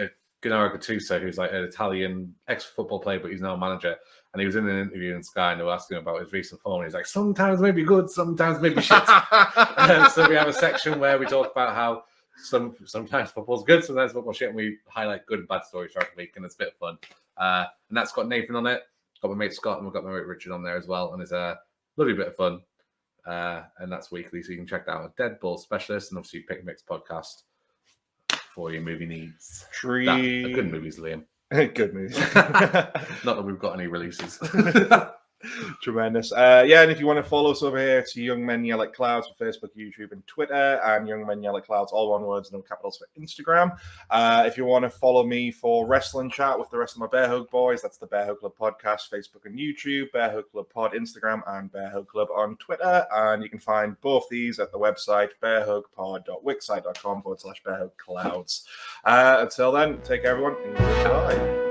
Gennaro Gattuso, who's like an Italian ex-football player, but he's now a manager. And he was in an interview in Sky, and they were asking him about his recent form. And he's like, sometimes maybe good, sometimes maybe shit. So we have a section where we talk about how sometimes football's good, sometimes football's shit, and we highlight good and bad stories throughout the week, and it's a bit of fun. And that's got Nathan on it, got my mate Scott, and we've got my mate Richard on there as well, and it's a lovely bit of fun. And that's weekly, so you can check that out. Deadball Specialist, and obviously Pick Mix Podcast for your movie needs. A good movies, Liam. Good movies. Not that we've got any releases. Tremendous. And if you want to follow us over here, it's Young Men Yell at Clouds for Facebook, YouTube, and Twitter, and Young Men Yell at Clouds, all one words, no capitals, for Instagram. If you want to follow me for wrestling chat with the rest of my Bear Hug boys, that's the Bear Hug Club podcast, Facebook and YouTube, Bear Hug Club Pod, Instagram, and Bear Hug Club on Twitter. And you can find both these at the website, bearhugpod.wixsite.com/bearhugclouds. Until then, take care, everyone, and goodbye.